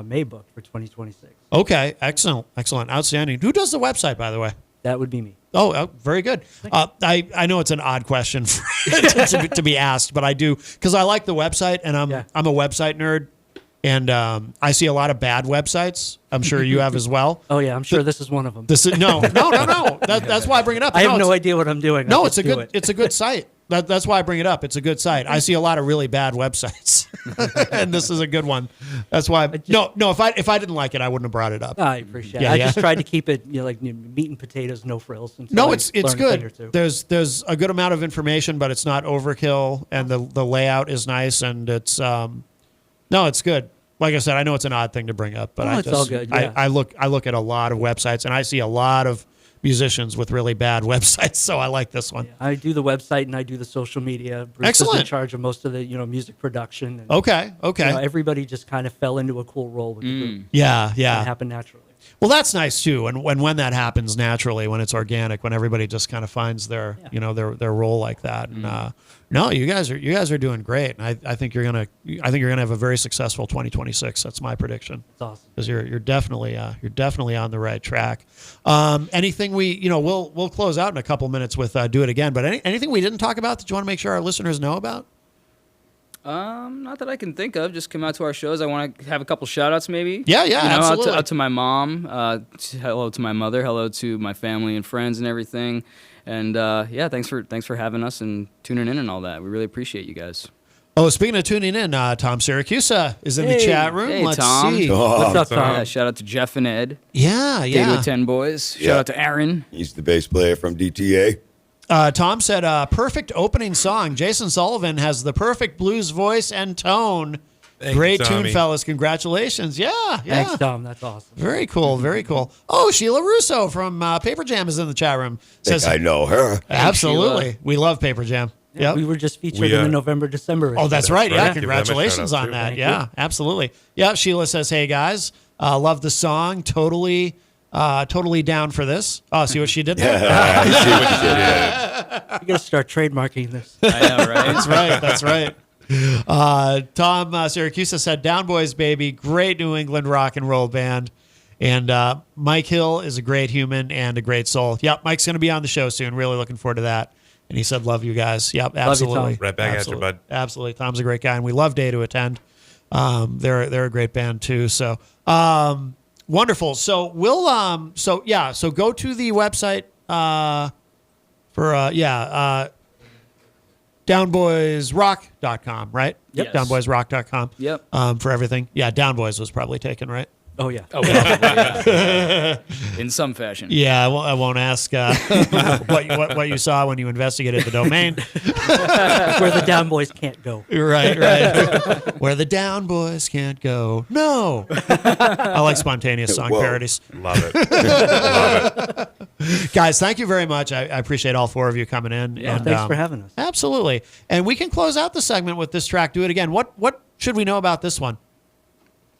May booked for 2026. Okay, excellent, outstanding. Who does the website, by the way? That would be me. Oh, very good. I know it's an odd question to be asked, but I do, because I like the website, and I'm a website nerd, and I see a lot of bad websites. I'm sure you have as well. Oh yeah, I'm sure this is one of them. No. That's why I bring it up. I have no idea what I'm doing. No, it's a good site. That's why I bring it up. It's a good site. I see a lot of really bad websites, and this is a good one. That's why. If I didn't like it, I wouldn't have brought it up. I appreciate it. I just tried to keep it, like meat and potatoes, no frills. No, it's good. There's a good amount of information, but it's not overkill, and the layout is nice, and it's it's good. Like I said, I know it's an odd thing to bring up, but it's all good. Yeah. I look at a lot of websites, and I see a lot of musicians with really bad websites, so I like this one. Yeah, I do the website and I do the social media. Bruce Excellent. is in charge of most of the music production. And, Okay. Everybody just kind of fell into a cool role with the group. Yeah. It happened naturally. Well, that's nice too, and when that happens naturally, when it's organic, when everybody just kind of finds their their role like that. And no, you guys are doing great, and I think you're gonna have a very successful 2026. That's my prediction. That's awesome because you're definitely on the right track. Anything we'll close out in a couple minutes with Do It Again, but anything we didn't talk about that you want to make sure our listeners know about? Not that I can think of. Just come out to our shows. I want to have a couple shout outs maybe. Yeah, absolutely. Out to my mom. Hello to my mother. Hello to my family and friends and everything. And thanks for having us and tuning in and all that. We really appreciate you guys. Oh, speaking of tuning in, Tom Syracusa is in the chat room. Hey, Let's Tom. see. What's up, Tom? Yeah, shout out to Jeff and Ed. Yeah. Day to 10 boys. Shout out to Aaron. He's the bass player from DTA. Tom said, perfect opening song. Jason Sullivan has the perfect blues voice and tone. Great tune, fellas. Congratulations. Yeah. Thanks, Tom. That's awesome. Very cool. Very cool. Oh, Sheila Russo from Paper Jam is in the chat room. Says, I know her. Absolutely. We love Paper Jam. Yeah, we were just featured in the November-December race. Oh, that's right. Yeah, congratulations on that. Thank Yeah, you. absolutely. Yeah, Sheila says, hey, guys, love the song. Totally down for this. Oh, see what she did there? I see what she did. You got to start trademarking this. I know, right? That's right. Tom Syracusa said, Down Boys, baby. Great New England rock and roll band. And Mike Hill is a great human and a great soul. Yep, Mike's going to be on the show soon. Really looking forward to that. And he said, love you guys. Yep, absolutely. Love you, Tom. Right back at you, bud. Absolutely. Tom's a great guy, and we love Day to Attend. They're a great band, too. So, wonderful. So, we'll, so go to the website downboysrock.com, right? Yep. Downboysrock.com. Yep. For everything. Yeah, Downboys was probably taken, right? Oh, yeah. Oh, probably, yeah. In some fashion. Yeah, I won't ask what you saw when you investigated the domain. Where the Down Boys can't go. Right. Where the Down Boys can't go. No. I like spontaneous song parodies. Love it. Love it. Guys, thank you very much. I appreciate all four of you coming in. Yeah, and, thanks for having us. Absolutely. And we can close out the segment with this track. Do It Again. What should we know about this one?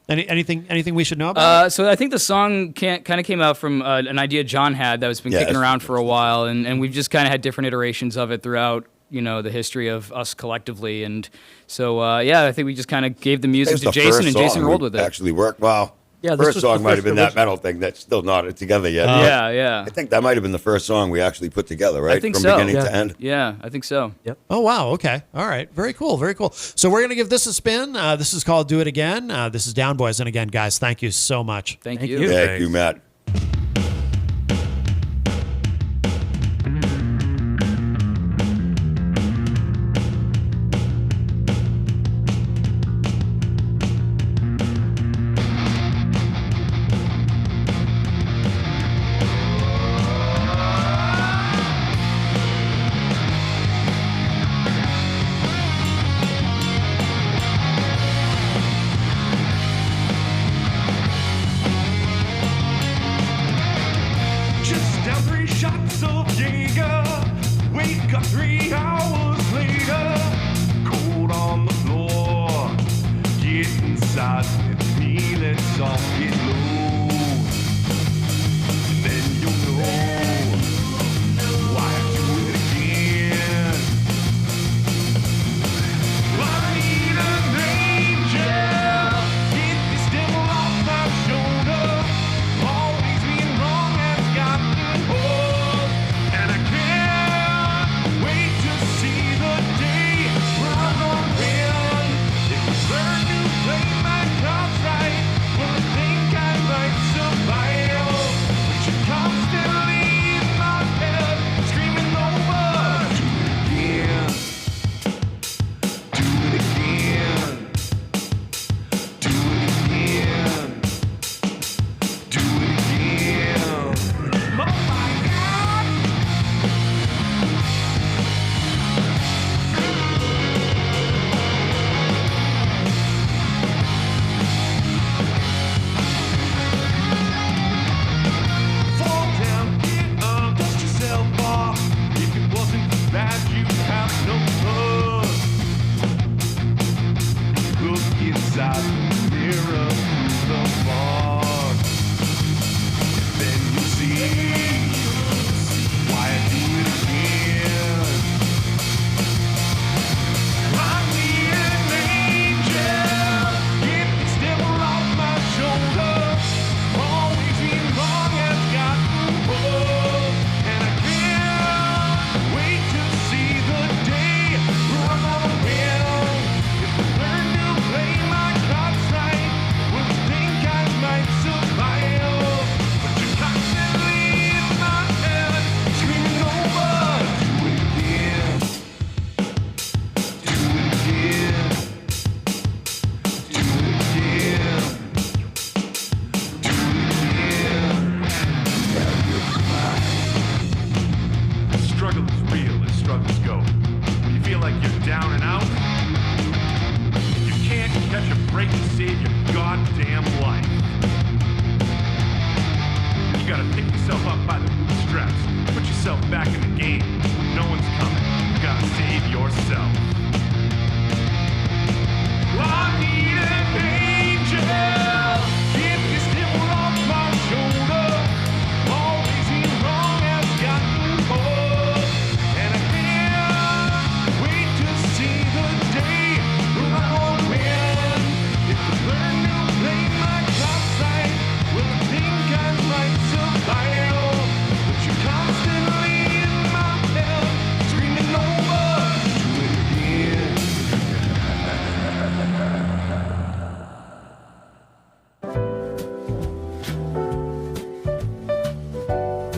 Anything we should know about? So I think the song kind of came out from an idea John had that has been kicking around for a while, and we've just kind of had different iterations of it throughout, the history of us collectively. And so, I think we just kind of gave the music to Jason, and Jason rolled with it. Actually worked well. Yeah, first song might have been that metal thing that's still not together yet. Yeah. I think that might have been the first song we actually put together, right? I think From so. beginning to end. Yeah, I think so. Yep. Oh, wow. Okay. All right. Very cool. Very cool. So we're going to give this a spin. This is called Do It Again. This is Down Boys. And again, guys, thank you so much. Thank you. Thank you, Matt. Just down 3 shots of Jaeger. Wake up 3 hours later. Cold on the floor. Get inside and feel it soft and low. Then you'll know why I do it again. I need an angel. Get this devil off my shoulder. Always being wrong has gotten old, and I can't wait to see the day when I'm gonna win. If you learn to play my cards right, well, I think I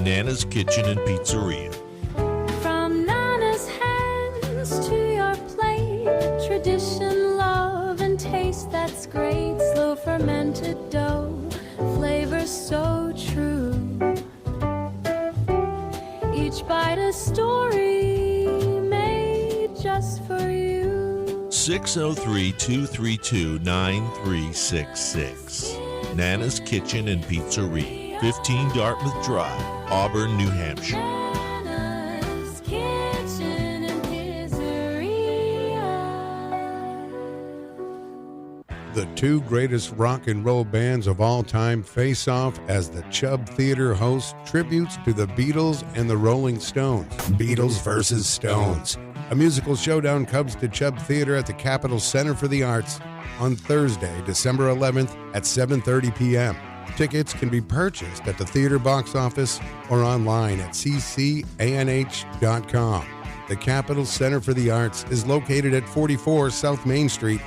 Nana's Kitchen and Pizzeria. From Nana's hands to your plate, tradition, love, and taste that's great. Slow fermented dough, flavor so true. Each bite a story made just for you. 603-232-9366. Nana's Kitchen and Pizzeria, 15 Dartmouth Drive, Auburn, New Hampshire. Nana's Kitchen and Pizzeria. The two greatest rock and roll bands of all time face off as the Chubb Theater hosts tributes to the Beatles and the Rolling Stones. Beatles versus Stones. A musical showdown comes to Chubb Theater at the Capitol Center for the Arts on Thursday, December 11th at 7:30 p.m. Tickets can be purchased at the theater box office or online at ccanh.com. The Capitol Center for the Arts is located at 44 South Main Street,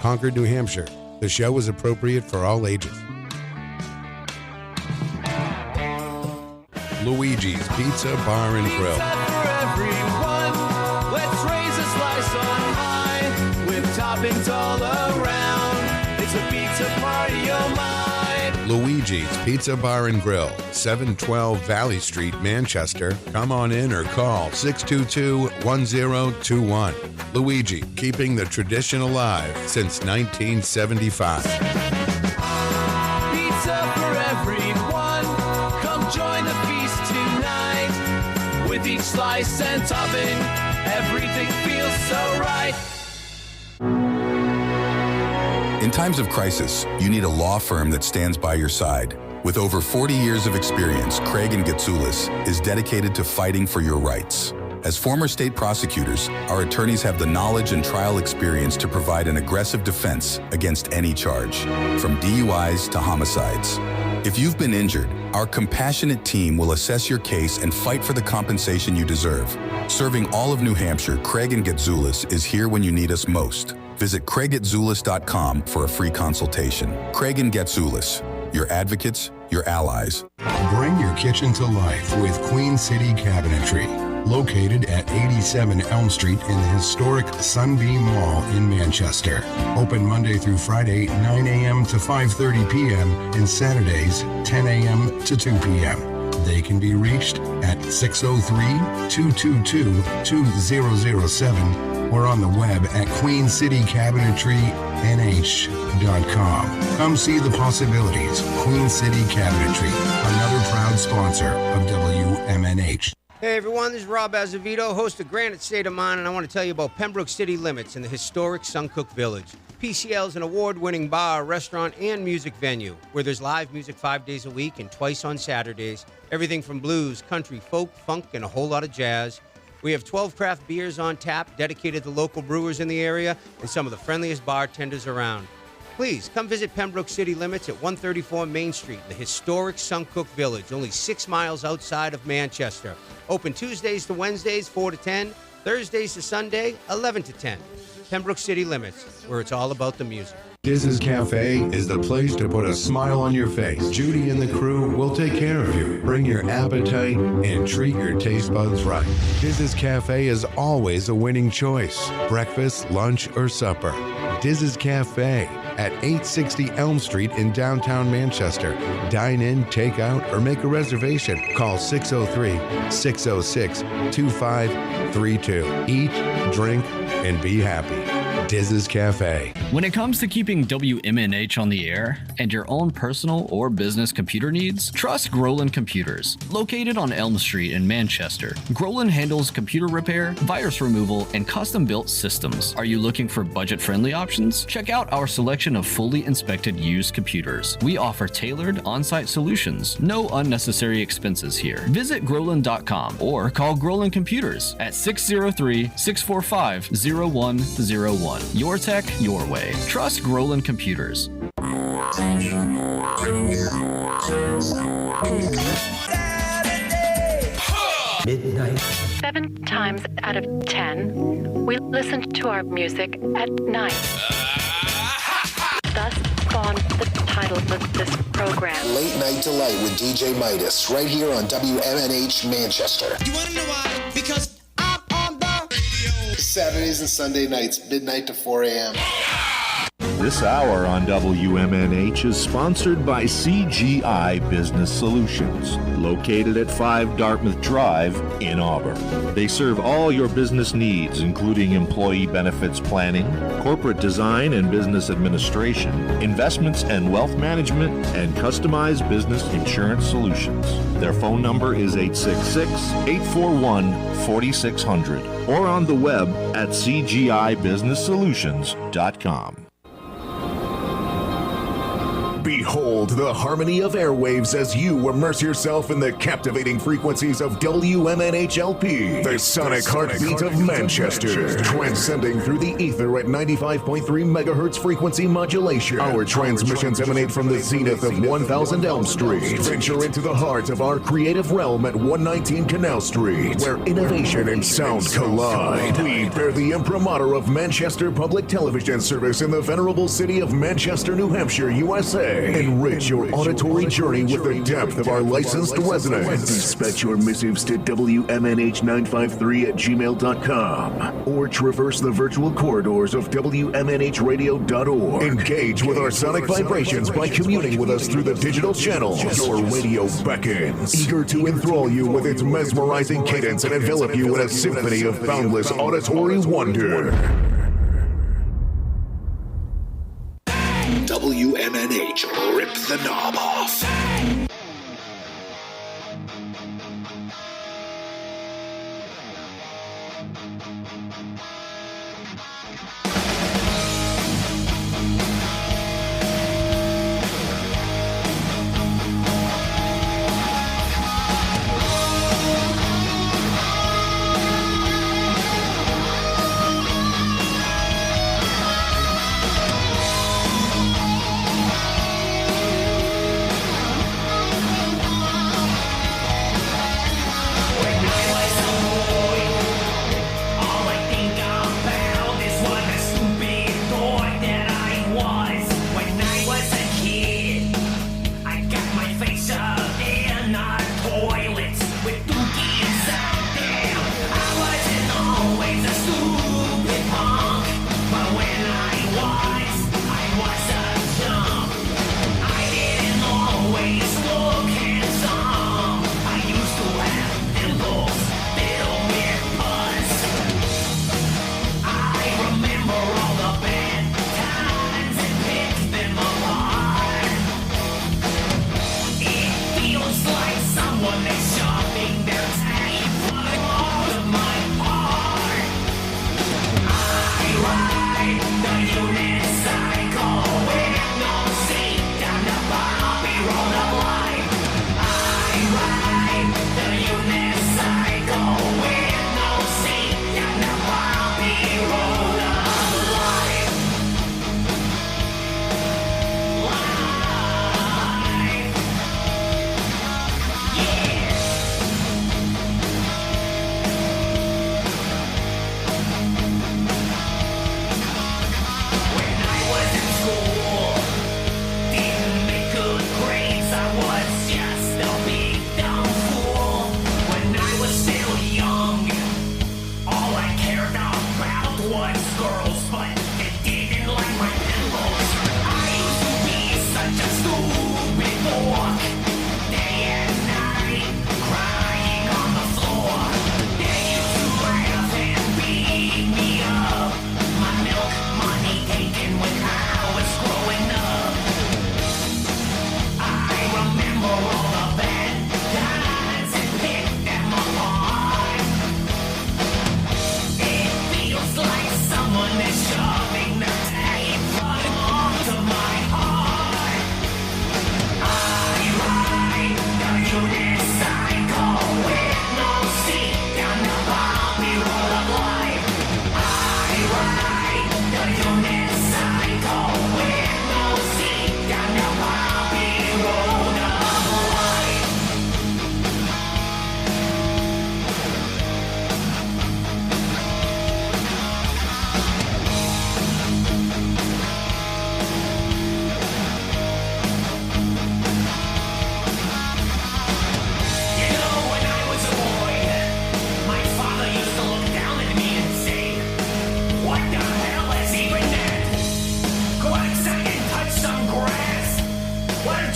Concord, New Hampshire. The show is appropriate for all ages. Luigi's Pizza Bar and Grill. Let's raise a slice on high with toppings all around. It's a pizza party, oh my. Luigi's Pizza Bar and Grill, 712 Valley Street, Manchester. Come on in or call 622-1021. Luigi, keeping the tradition alive since 1975. Pizza for everyone. Come join the feast tonight. With each slice and topping, everything feels so right. In times of crisis, you need a law firm that stands by your side. With over 40 years of experience, Craig and Getsoulis is dedicated to fighting for your rights. As former state prosecutors, our attorneys have the knowledge and trial experience to provide an aggressive defense against any charge, from DUIs to homicides. If you've been injured, our compassionate team will assess your case and fight for the compensation you deserve. Serving all of New Hampshire, Craig and Getsoulis is here when you need us most. Visit craigatzulis.com for a free consultation. Craig and Getsoulis, your advocates, your allies. Bring your kitchen to life with Queen City Cabinetry. Located at 87 Elm Street in the historic Sunbeam Mall in Manchester. Open Monday through Friday, 9 a.m. to 5:30 p.m. and Saturdays, 10 a.m. to 2 p.m. They can be reached at 603-222-2007 or on the web at queencitycabinetrynh.com. Come see the possibilities. Queen City Cabinetry, another proud sponsor of WMNH. Hey everyone, this is Rob Azevedo, host of Granite State of Mind, and I want to tell you about Pembroke City Limits in the historic Suncook Village. PCL is an award-winning bar, restaurant, and music venue where there's live music 5 days a week and twice on Saturdays. Everything from blues, country, folk, funk, and a whole lot of jazz. We have 12 craft beers on tap dedicated to local brewers in the area and some of the friendliest bartenders around. Please come visit Pembroke City Limits at 134 Main Street in the historic Suncook Village, only 6 miles outside of Manchester. Open Tuesdays to Wednesdays, 4 to 10, Thursdays to Sunday, 11 to 10. Pembroke City Limits, where it's all about the music. Diz's Cafe is the place to put a smile on your face. Judy and the crew will take care of you. Bring your appetite and treat your taste buds right. Diz's Cafe is always a winning choice. Breakfast, lunch, or supper. Diz's Cafe at 860 Elm Street in downtown Manchester. Dine in, take out, or make a reservation. Call 603-606-2532. Eat, drink, and be happy. Diz's Cafe. When it comes to keeping WMNH on the air and your own personal or business computer needs, trust Groland Computers. Located on Elm Street in Manchester, Groland handles computer repair, virus removal, and custom-built systems. Are you looking for budget-friendly options? Check out our selection of fully inspected used computers. We offer tailored on-site solutions. No unnecessary expenses here. Visit Groland.com or call Groland Computers at 603-645-0101. Your tech, your way. Trust Groland Computers. Midnight. 7 times out of 10, we listen to our music at night. Thus far. on the title of this program. Late Night Delight with DJ Midas, right here on WMNH Manchester. You wanna know why? Because I'm on the radio. Saturdays and Sunday nights, midnight to 4 a.m. This hour on WMNH is sponsored by CGI Business Solutions, located at 5 Dartmouth Drive in Auburn. They serve all your business needs, including employee benefits planning, corporate design and business administration, investments and wealth management, and customized business insurance solutions. Their phone number is 866-841-4600 or on the web at cgibusinesssolutions.com. Behold the harmony of airwaves as you immerse yourself in the captivating frequencies of WMNHLP, the sonic heartbeat of Manchester, transcending through the ether at 95.3 megahertz frequency modulation. Our transmissions emanate from the zenith of 1000 Elm Street. Venture into the heart of our creative realm at 119 Canal Street, where innovation and sound collide. We bear the imprimatur of Manchester Public Television Service in the venerable city of Manchester, New Hampshire, USA. Enrich your auditory journey with the depth of our licensed resonance. Dispatch your missives to WMNH953@gmail.com or traverse the virtual corridors of WMNHradio.org. Engage with our sonic vibrations by communing with us through the digital channels. Your radio beckons, eager to enthrall you with its mesmerizing cadence and envelop you in a symphony of boundless auditory wonder. WMNH, rip the knob off.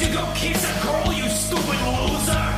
you go kiss a girl, you stupid loser?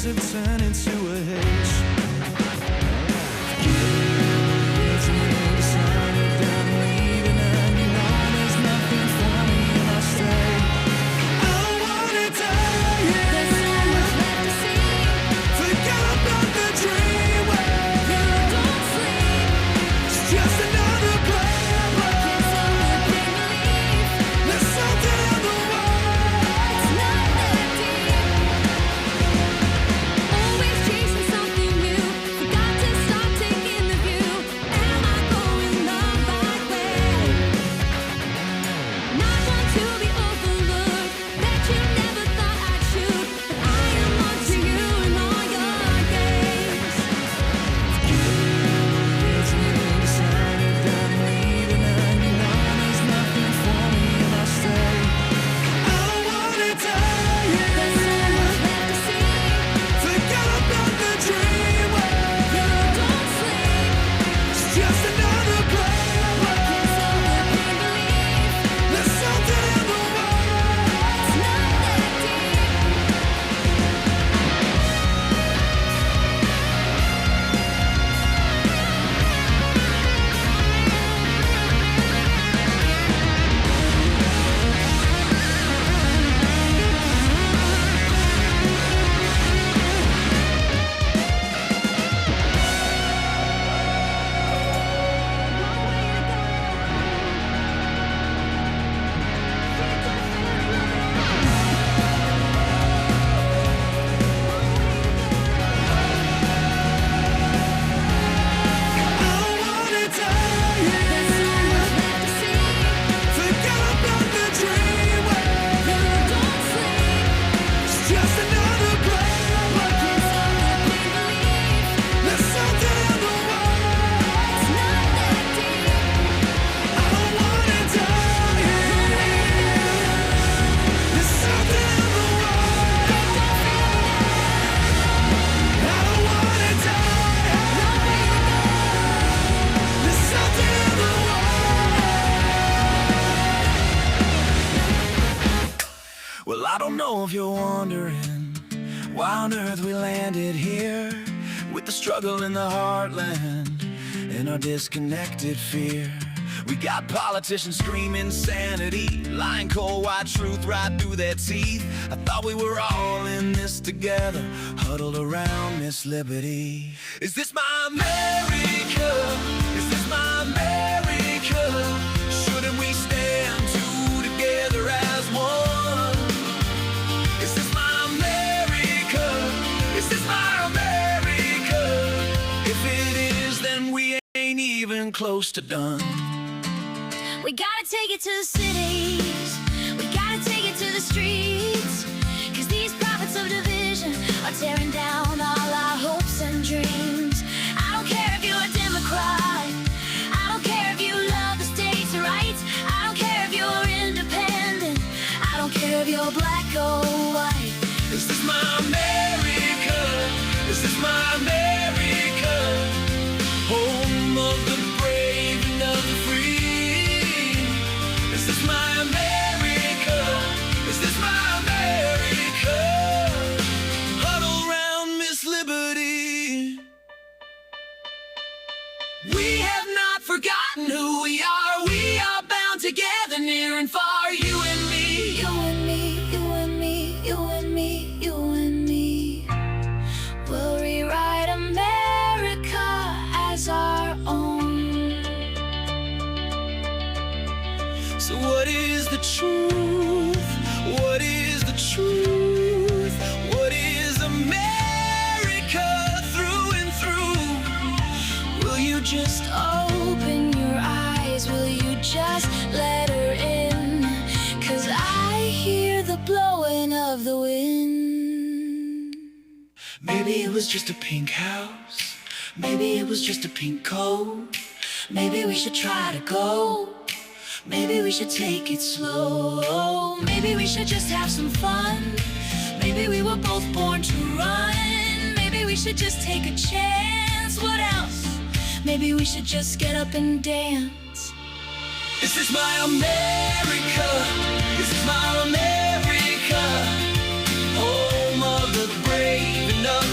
tears have turned into a haze. I don't know if you're wondering why on earth we landed here, with the struggle in the heartland and our disconnected fear. We got politicians screaming sanity, lying cold white truth right through their teeth. I thought we were all in this together, huddled around Miss Liberty. Is this my America? Is this my America? Shouldn't we stand two together as one? Is this my America? Is this my America? If it is, then we ain't even close to done. We gotta take it to the cities, we gotta take it to the streets, 'cause these prophets of division are tearing down all our hopes and dreams. I don't care if you're a Democrat, I don't care if you love the states' rights, I don't care if you're independent, I don't care if you're black or white. Is this my America? Is this my America? Home of the brave and of the free. Is this my America? Is this my America? Huddle round Miss Liberty. We have not forgotten who we are. We are bound together near and far. You and me. You and me, you and me, you and me, you and me. We'll rewrite America as our own. So what is the truth? What is the truth? What is America through and through? Will you just open your eyes? Will you just let her in? 'Cause I hear the blowing of the wind. Maybe it was just a pink house. Maybe it was just a pink coat. Maybe we should try to go. Maybe we should take it slow. Maybe we should just have some fun. Maybe we were both born to run. Maybe we should just take a chance. What else? Maybe we should just get up and dance. Is this my America? Is this my America? Home of the brave and of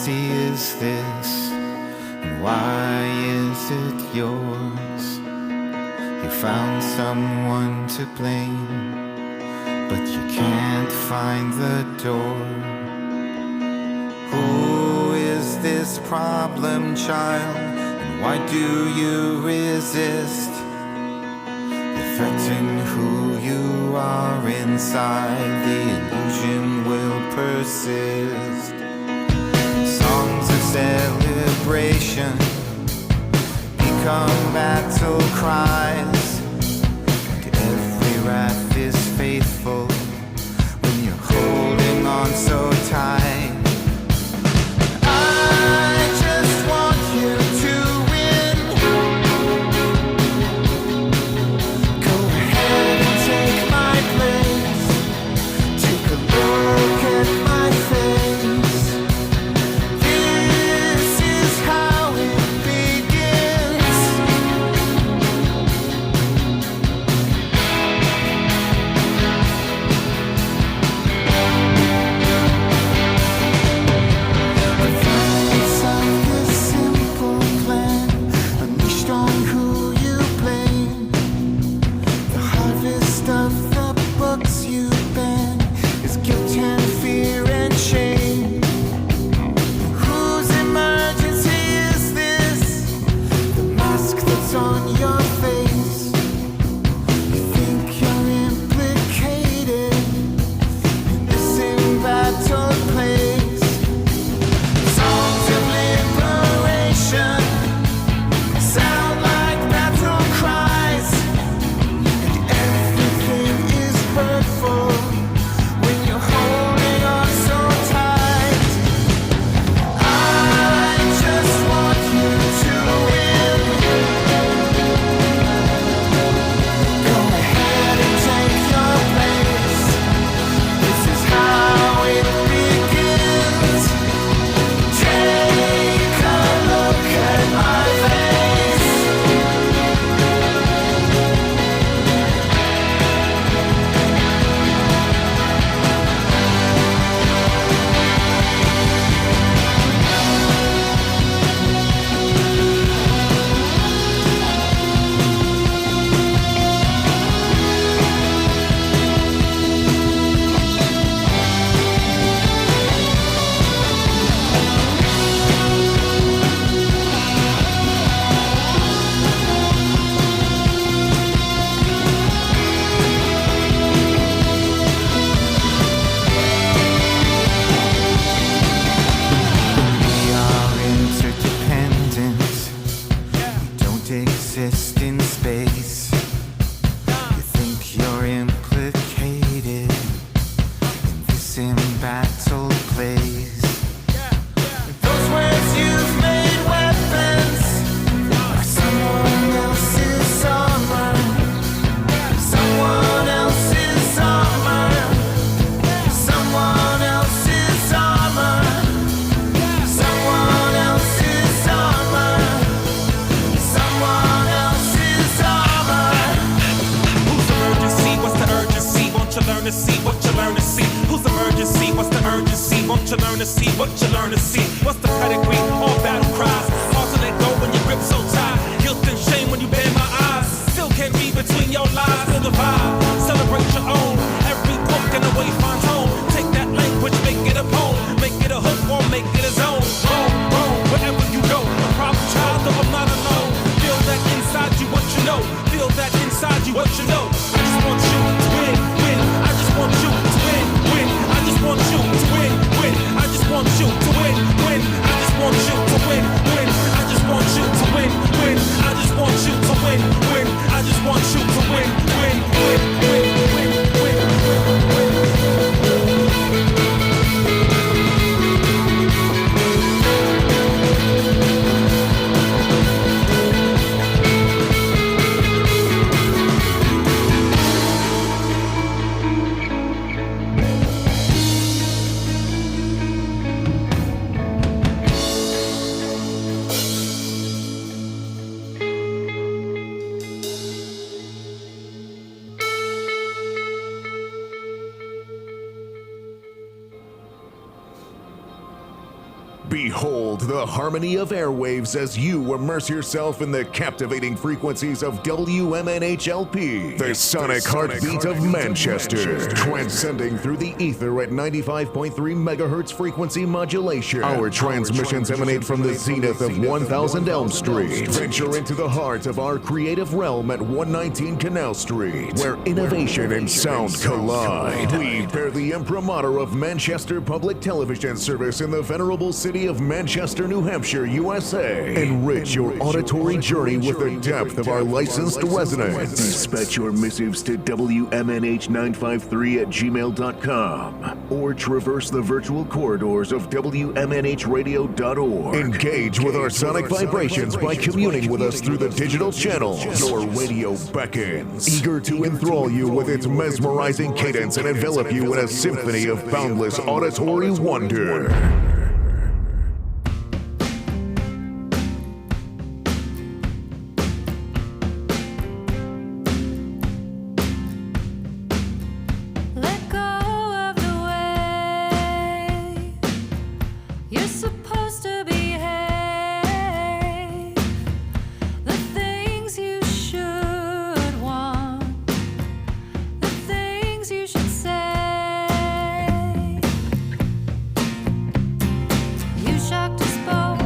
fantasy is this? And why is it yours? You found someone to blame, but you can't find the door. Who is this problem child? And why do you resist? You threaten who you are inside. The illusion will persist. Songs of celebration become battle cries. To every wrath is faithful when you're holding on so tight. I just want you to win. Go ahead and take my place. Take a look at my face. This is how it begins. It's of this simple plan, unleashed on who you blame. The harvest of the books you ban is guilt and fear and shame. Whose emergency is this? The mask that's on your face. You think you're implicated in this embattled place. Songs of liberation sound like battle cries, and everything is hurtful when you're holding on so tight. I just want you to win. Go ahead and take your place. This is how it begins. Take a look at my face. We are interdependent. We don't exist in space. You think you're implicated in this embattled place. Those words you've made weapons are someone else's armor. Someone else's armor. Someone else's armor. Someone else's armor. Someone else's armor. Whose emergency? What's the urgency? Won't you learn to see what you learn to see? Whose emergency? What's the urgency? Won't you learn to see what you learn to see? What's the pedigree? All battle cries. Hard to let go when you grip so tight. Guilt and shame when you bend my eyes. Still can't read between your lies. Feel the vibe. Celebrate your own. Every book and the way finds home. Take that language, make it a poem. Make it a hook or make it a zone. Boom, boom, wherever you go. A problem child, though I'm not alone. Feel that inside you what you know. Feel that inside you what you know. I just want you to win, win. I just want you to win, win. I just want you to win, win. I just want you to win, win. I just want you to win, win. I just want you to win, win. I just want you to win, win. I just want you to win, win, win, win, win, win, win, Behold the harmony of airwaves as you immerse yourself in the captivating frequencies of WMNHLP, the sonic heartbeat of Manchester, transcending through the ether at 95.3 megahertz frequency modulation. Our transmissions emanate from the zenith of 1000 Elm Street. Venture into the heart of our creative realm at 119 Canal Street, where innovation and sound collide. We bear the imprimatur of Manchester Public Television Service in the venerable city of Manchester, New Hampshire, USA. Enrich your auditory journey with the depth of our licensed resonance. Dispatch your missives to WMNH953@gmail.com or traverse the virtual corridors of WMNHradio.org. Engage with our sonic vibrations by communing with us through the digital channels. Your radio beckons, eager to enthrall you with its mesmerizing cadence and envelop you in a symphony of boundless auditory wonder. Let go of the way you're supposed to behave, the things you should want, the things you should say. You shocked us both.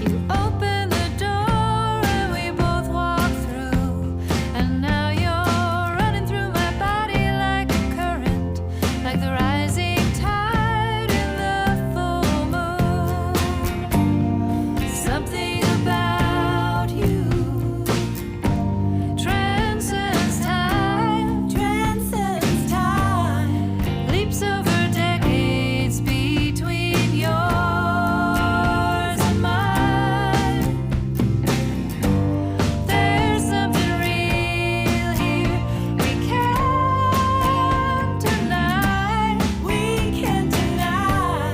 You opened the door and we both walked through, and now you're running through my body like a current, like the rising tide in the full moon. Something about you transcends time, leaps over decades between yours and mine. There's something real here we can't deny.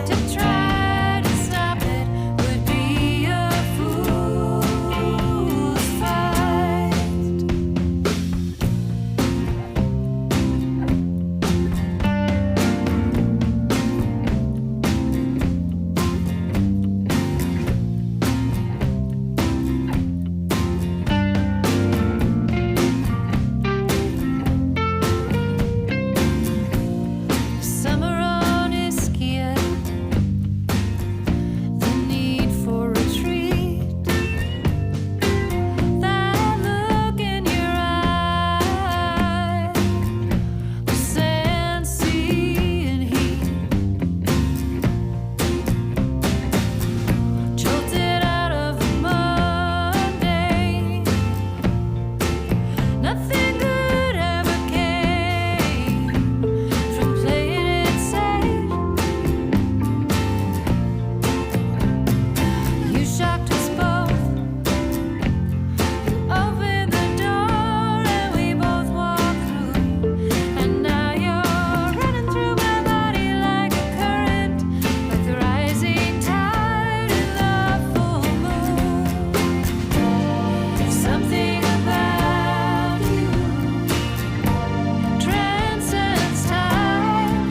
To try to stop it would be a fool's fight. Summer on Ischia, the need for retreat, that look in your eye, the sand, sea, and heat, jolted out of the mundane. Nothing good ever came from playing it safe. You shocked us both. You opened the door and we both walked through, and now you're running through my body like a current, like the rising tide in the full moon. Something about you transcends time,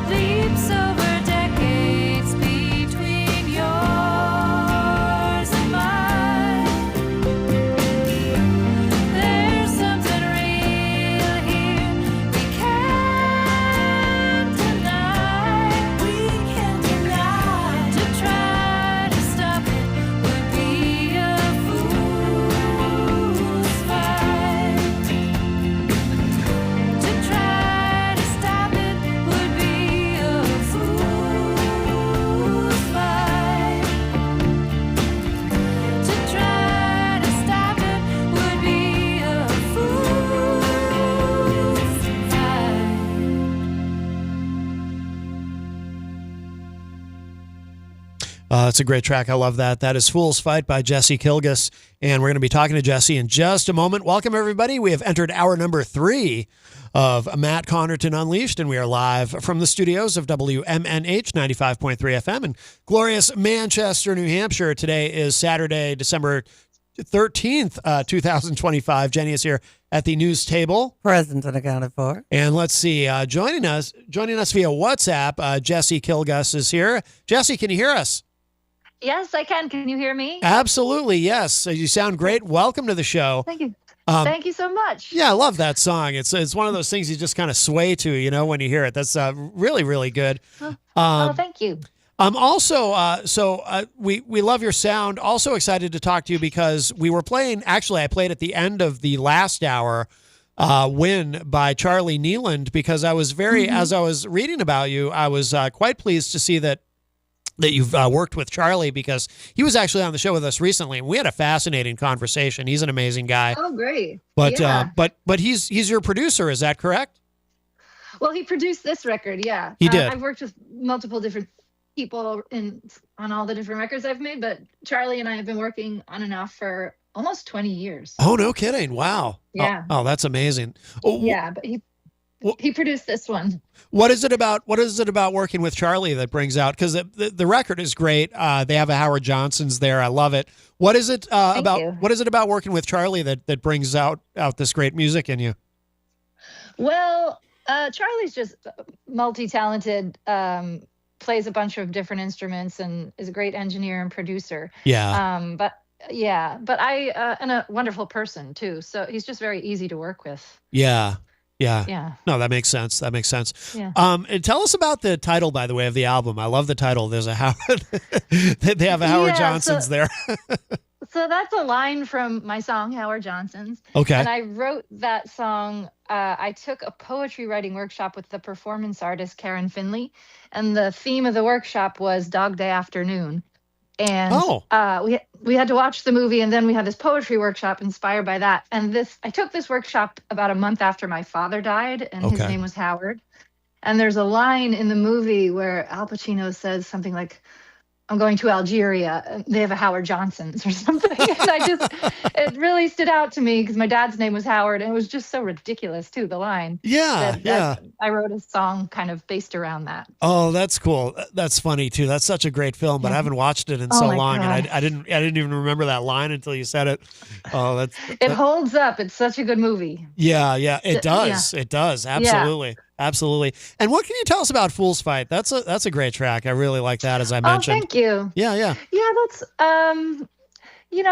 leaps over decades between yours and mine. There's something real here we can't deny. To try to stop it would be a fool's fight. To try to stop it would be a fool's fight. To try to stop it would be a fool's fight. It's a great track. I love that. That is Fool's Fight by Jesse Kilgus. And we're going to be talking to Jesse in just a moment. Welcome, everybody. We have entered hour number 3 of Matt Connarton Unleashed, and we are live from the studios of WMNH 95.3 FM in glorious Manchester, New Hampshire. Today is Saturday, December 13th, 2025. Jenny is here at the news table. Present and accounted for. And let's see, joining us via WhatsApp, Jesse Kilgus is here. Jesse, can you hear us? Yes, I can. Can you hear me? Absolutely, yes. You sound great. Welcome to the show. Thank you. Thank you so much. Yeah, I love that song. It's one of those things you just kind of sway to, when you hear it. That's really, really good. Thank you. We love your sound. Also excited to talk to you because we were playing. Actually, I played at the end of the last hour, "Win" by Charlie Nealand, because I was as I was reading about you, I was quite pleased to see that you've worked with Charlie, because he was actually on the show with us recently, and we had a fascinating conversation. He's an amazing guy. Oh, great. But yeah. But he's your producer. Is that correct? Well, he produced this record. Yeah, he did. I've worked with multiple different people on all the different records I've made, but Charlie and I have been working on and off for almost 20 years. Oh, no kidding. Wow. Yeah. Oh, that's amazing. Oh, yeah, but he produced this one. What is it about working with Charlie that brings out, because the record is great. They have a Howard Johnson's there. I love it. What is it about working with Charlie that brings out this great music in you? Well, Charlie's just multi-talented, plays a bunch of different instruments and is a great engineer and producer. Yeah. But I and a wonderful person too. So he's just very easy to work with. Yeah. Yeah. Yeah. No, that makes sense. Yeah. And tell us about the title, by the way, of the album. I love the title. There's a Howard. They have a Howard Johnson's there. So that's a line from my song, Howard Johnson's. Okay. And I wrote that song. I took a poetry writing workshop with the performance artist, Karen Finley. And the theme of the workshop was Dog Day Afternoon. And we had to watch the movie, and then we had this poetry workshop inspired by that. And I took this workshop about a month after my father died, and his name was Howard. And there's a line in the movie where Al Pacino says something like, "I'm going to Algeria. They have a Howard Johnson's," or something. And it really stood out to me because my dad's name was Howard, and it was just so ridiculous too, the line. Yeah. I wrote a song kind of based around that. Oh, that's cool. That's funny too. That's such a great film, but I haven't watched it in so long, and I didn't even remember that line until you said it. Oh, it holds up. It's such a good movie. Yeah, it does. Yeah. It does. Absolutely. Yeah. Absolutely. And what can you tell us about Fool's Fight? That's a great track. I really like that, as I mentioned. Oh, thank you. Yeah. Yeah, that's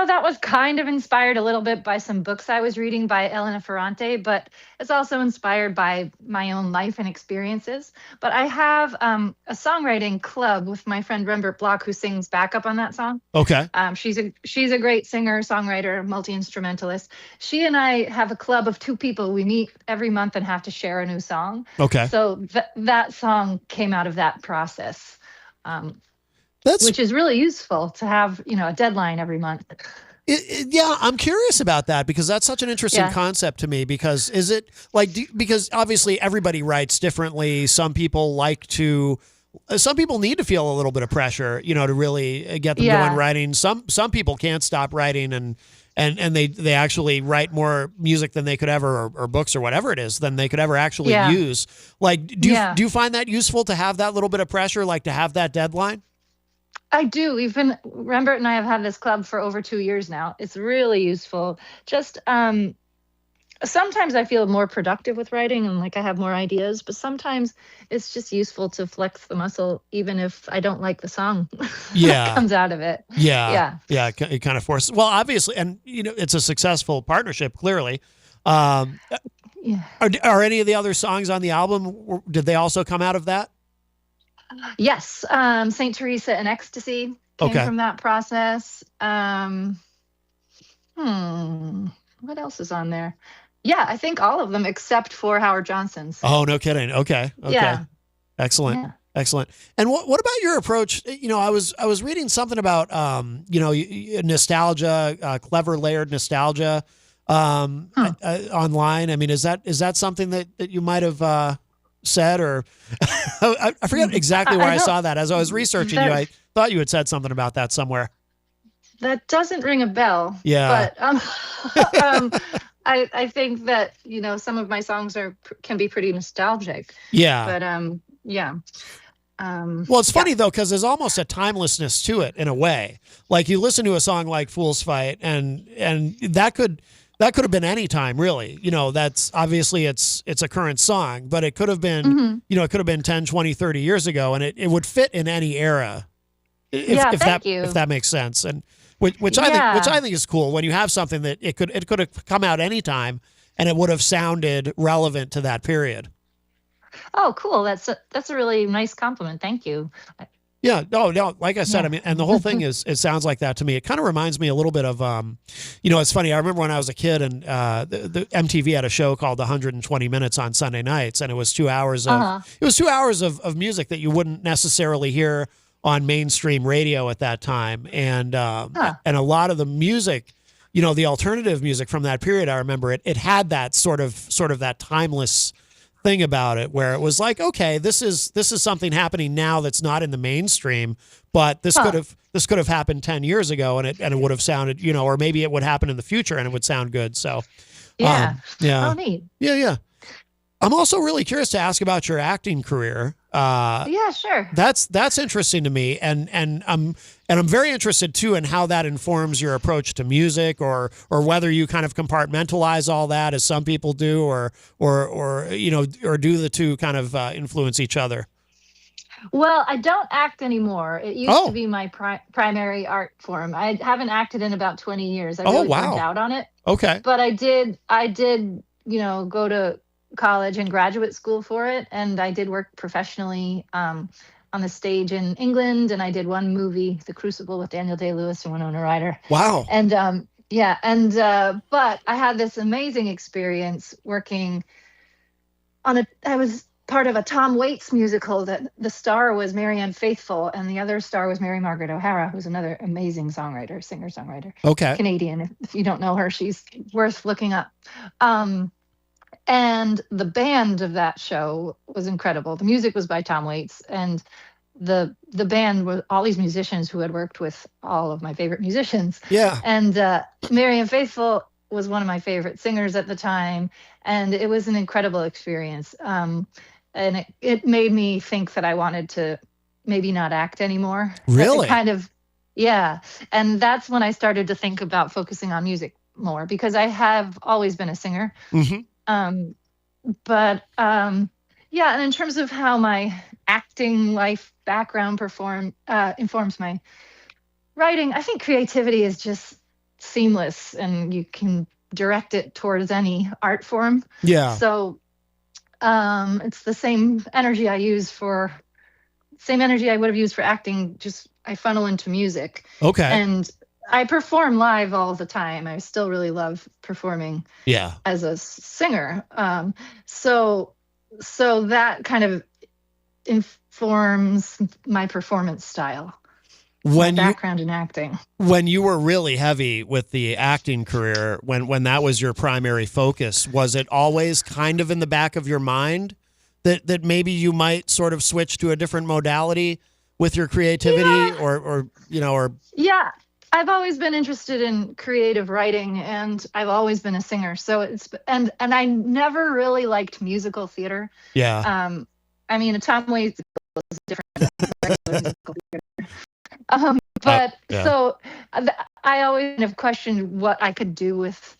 that was kind of inspired a little bit by some books I was reading by Elena Ferrante, but it's also inspired by my own life and experiences. But I have a songwriting club with my friend Rembert Block, who sings backup on that song. Okay. She's a great singer, songwriter, multi-instrumentalist. She and I have a club of 2 people. We meet every month and have to share a new song. Okay. So that song came out of that process. Which is really useful to have, a deadline every month. Yeah, I'm curious about that, because that's such an interesting concept to me. Because is it because obviously everybody writes differently. Some people need to feel a little bit of pressure, to really get them going writing. Some people can't stop writing, and they actually write more music than they could ever, or books or whatever it is, than they could ever actually use. Do you find that useful to have that little bit of pressure, to have that deadline? I do. Rembert and I have had this club for over 2 years now. It's really useful. Just sometimes I feel more productive with writing and I have more ideas, but sometimes it's just useful to flex the muscle, even if I don't like the song that comes out of it. Yeah. It kind of forces. Well, obviously, and it's a successful partnership, clearly. Are any of the other songs on the album, did they also come out of that? Yes. St. Teresa and Ecstasy came from that process. What else is on there? Yeah, I think all of them except for Howard Johnson's. Oh, no kidding. Okay. Yeah. Excellent. Yeah. Excellent. And what about your approach? I was reading something about nostalgia, clever layered nostalgia online. I mean, is that something that you might have said, or I forget exactly where I saw that. As I was researching you, I thought you had said something about that somewhere. That doesn't ring a bell. Yeah. But I think that some of my songs can be pretty nostalgic. Yeah. But yeah. Well, it's funny though, because there's almost a timelessness to it in a way. Like you listen to a song like "Fool's Fight," and that could have been any time, really. That's obviously it's a current song, but it could have been, it could have been 10, 20, 30 years ago, and it would fit in any era. If that makes sense, and which I think is cool when you have something that it could have come out anytime, and it would have sounded relevant to that period. Oh, cool. That's a really nice compliment. Thank you. Yeah, no. Like I said, I mean, and the whole thing it sounds like that to me. It kind of reminds me a little bit of, it's funny. I remember when I was a kid, and the MTV had a show called 120 Minutes on Sunday nights, and it was 2 hours of music that you wouldn't necessarily hear on mainstream radio at that time, and a lot of the music, the alternative music from that period, I remember it had that sort of that timeless thing about it, where it was like, okay, this is something happening now that's not in the mainstream, but this could have happened 10 years ago, and it would have sounded, or maybe it would happen in the future and it would sound good. So yeah. Oh, neat. Yeah. I'm also really curious to ask about your acting career. Yeah, sure. That's interesting to me, and I'm very interested too in how that informs your approach to music, or whether you kind of compartmentalize all that as some people do, or do the two kind of influence each other. Well, I don't act anymore. It used to be my primary art form. I haven't acted in about 20 years. I really burned out on it. Okay. But I did, go to college and graduate school for it, and I did work professionally on the stage in England, and I did one movie, The Crucible, with Daniel Day-Lewis and Winona Ryder. Wow. And but I had this amazing experience working on I was part of a Tom Waits musical that the star was Marianne Faithfull, and the other star was Mary Margaret O'Hara, who's another amazing singer-songwriter. Okay. Canadian. If you don't know her, she's worth looking up. And the band of that show was incredible. The music was by Tom Waits, and the band was all these musicians who had worked with all of my favorite musicians. Yeah. And Marianne Faithfull was one of my favorite singers at the time, and it was an incredible experience. And it made me think that I wanted to maybe not act anymore. Really? Yeah. And that's when I started to think about focusing on music more, because I have always been a singer. Mm-hmm. And in terms of how my acting life background informs my writing, I think creativity is just seamless, and you can direct it towards any art form. Yeah. So it's the same energy I would have used for acting, just I funnel into music. Okay. And I perform live all the time. I still really love performing as a singer. So that kind of informs my performance style. My background in acting. When you were really heavy with the acting career, when that was your primary focus, was it always kind of in the back of your mind that maybe you might sort of switch to a different modality with your creativity, or Yeah. I've always been interested in creative writing, and I've always been a singer. So and I never really liked musical theater. Yeah. I mean, Tom Waits was different than regular musical theater. So I always kind of questioned what I could do with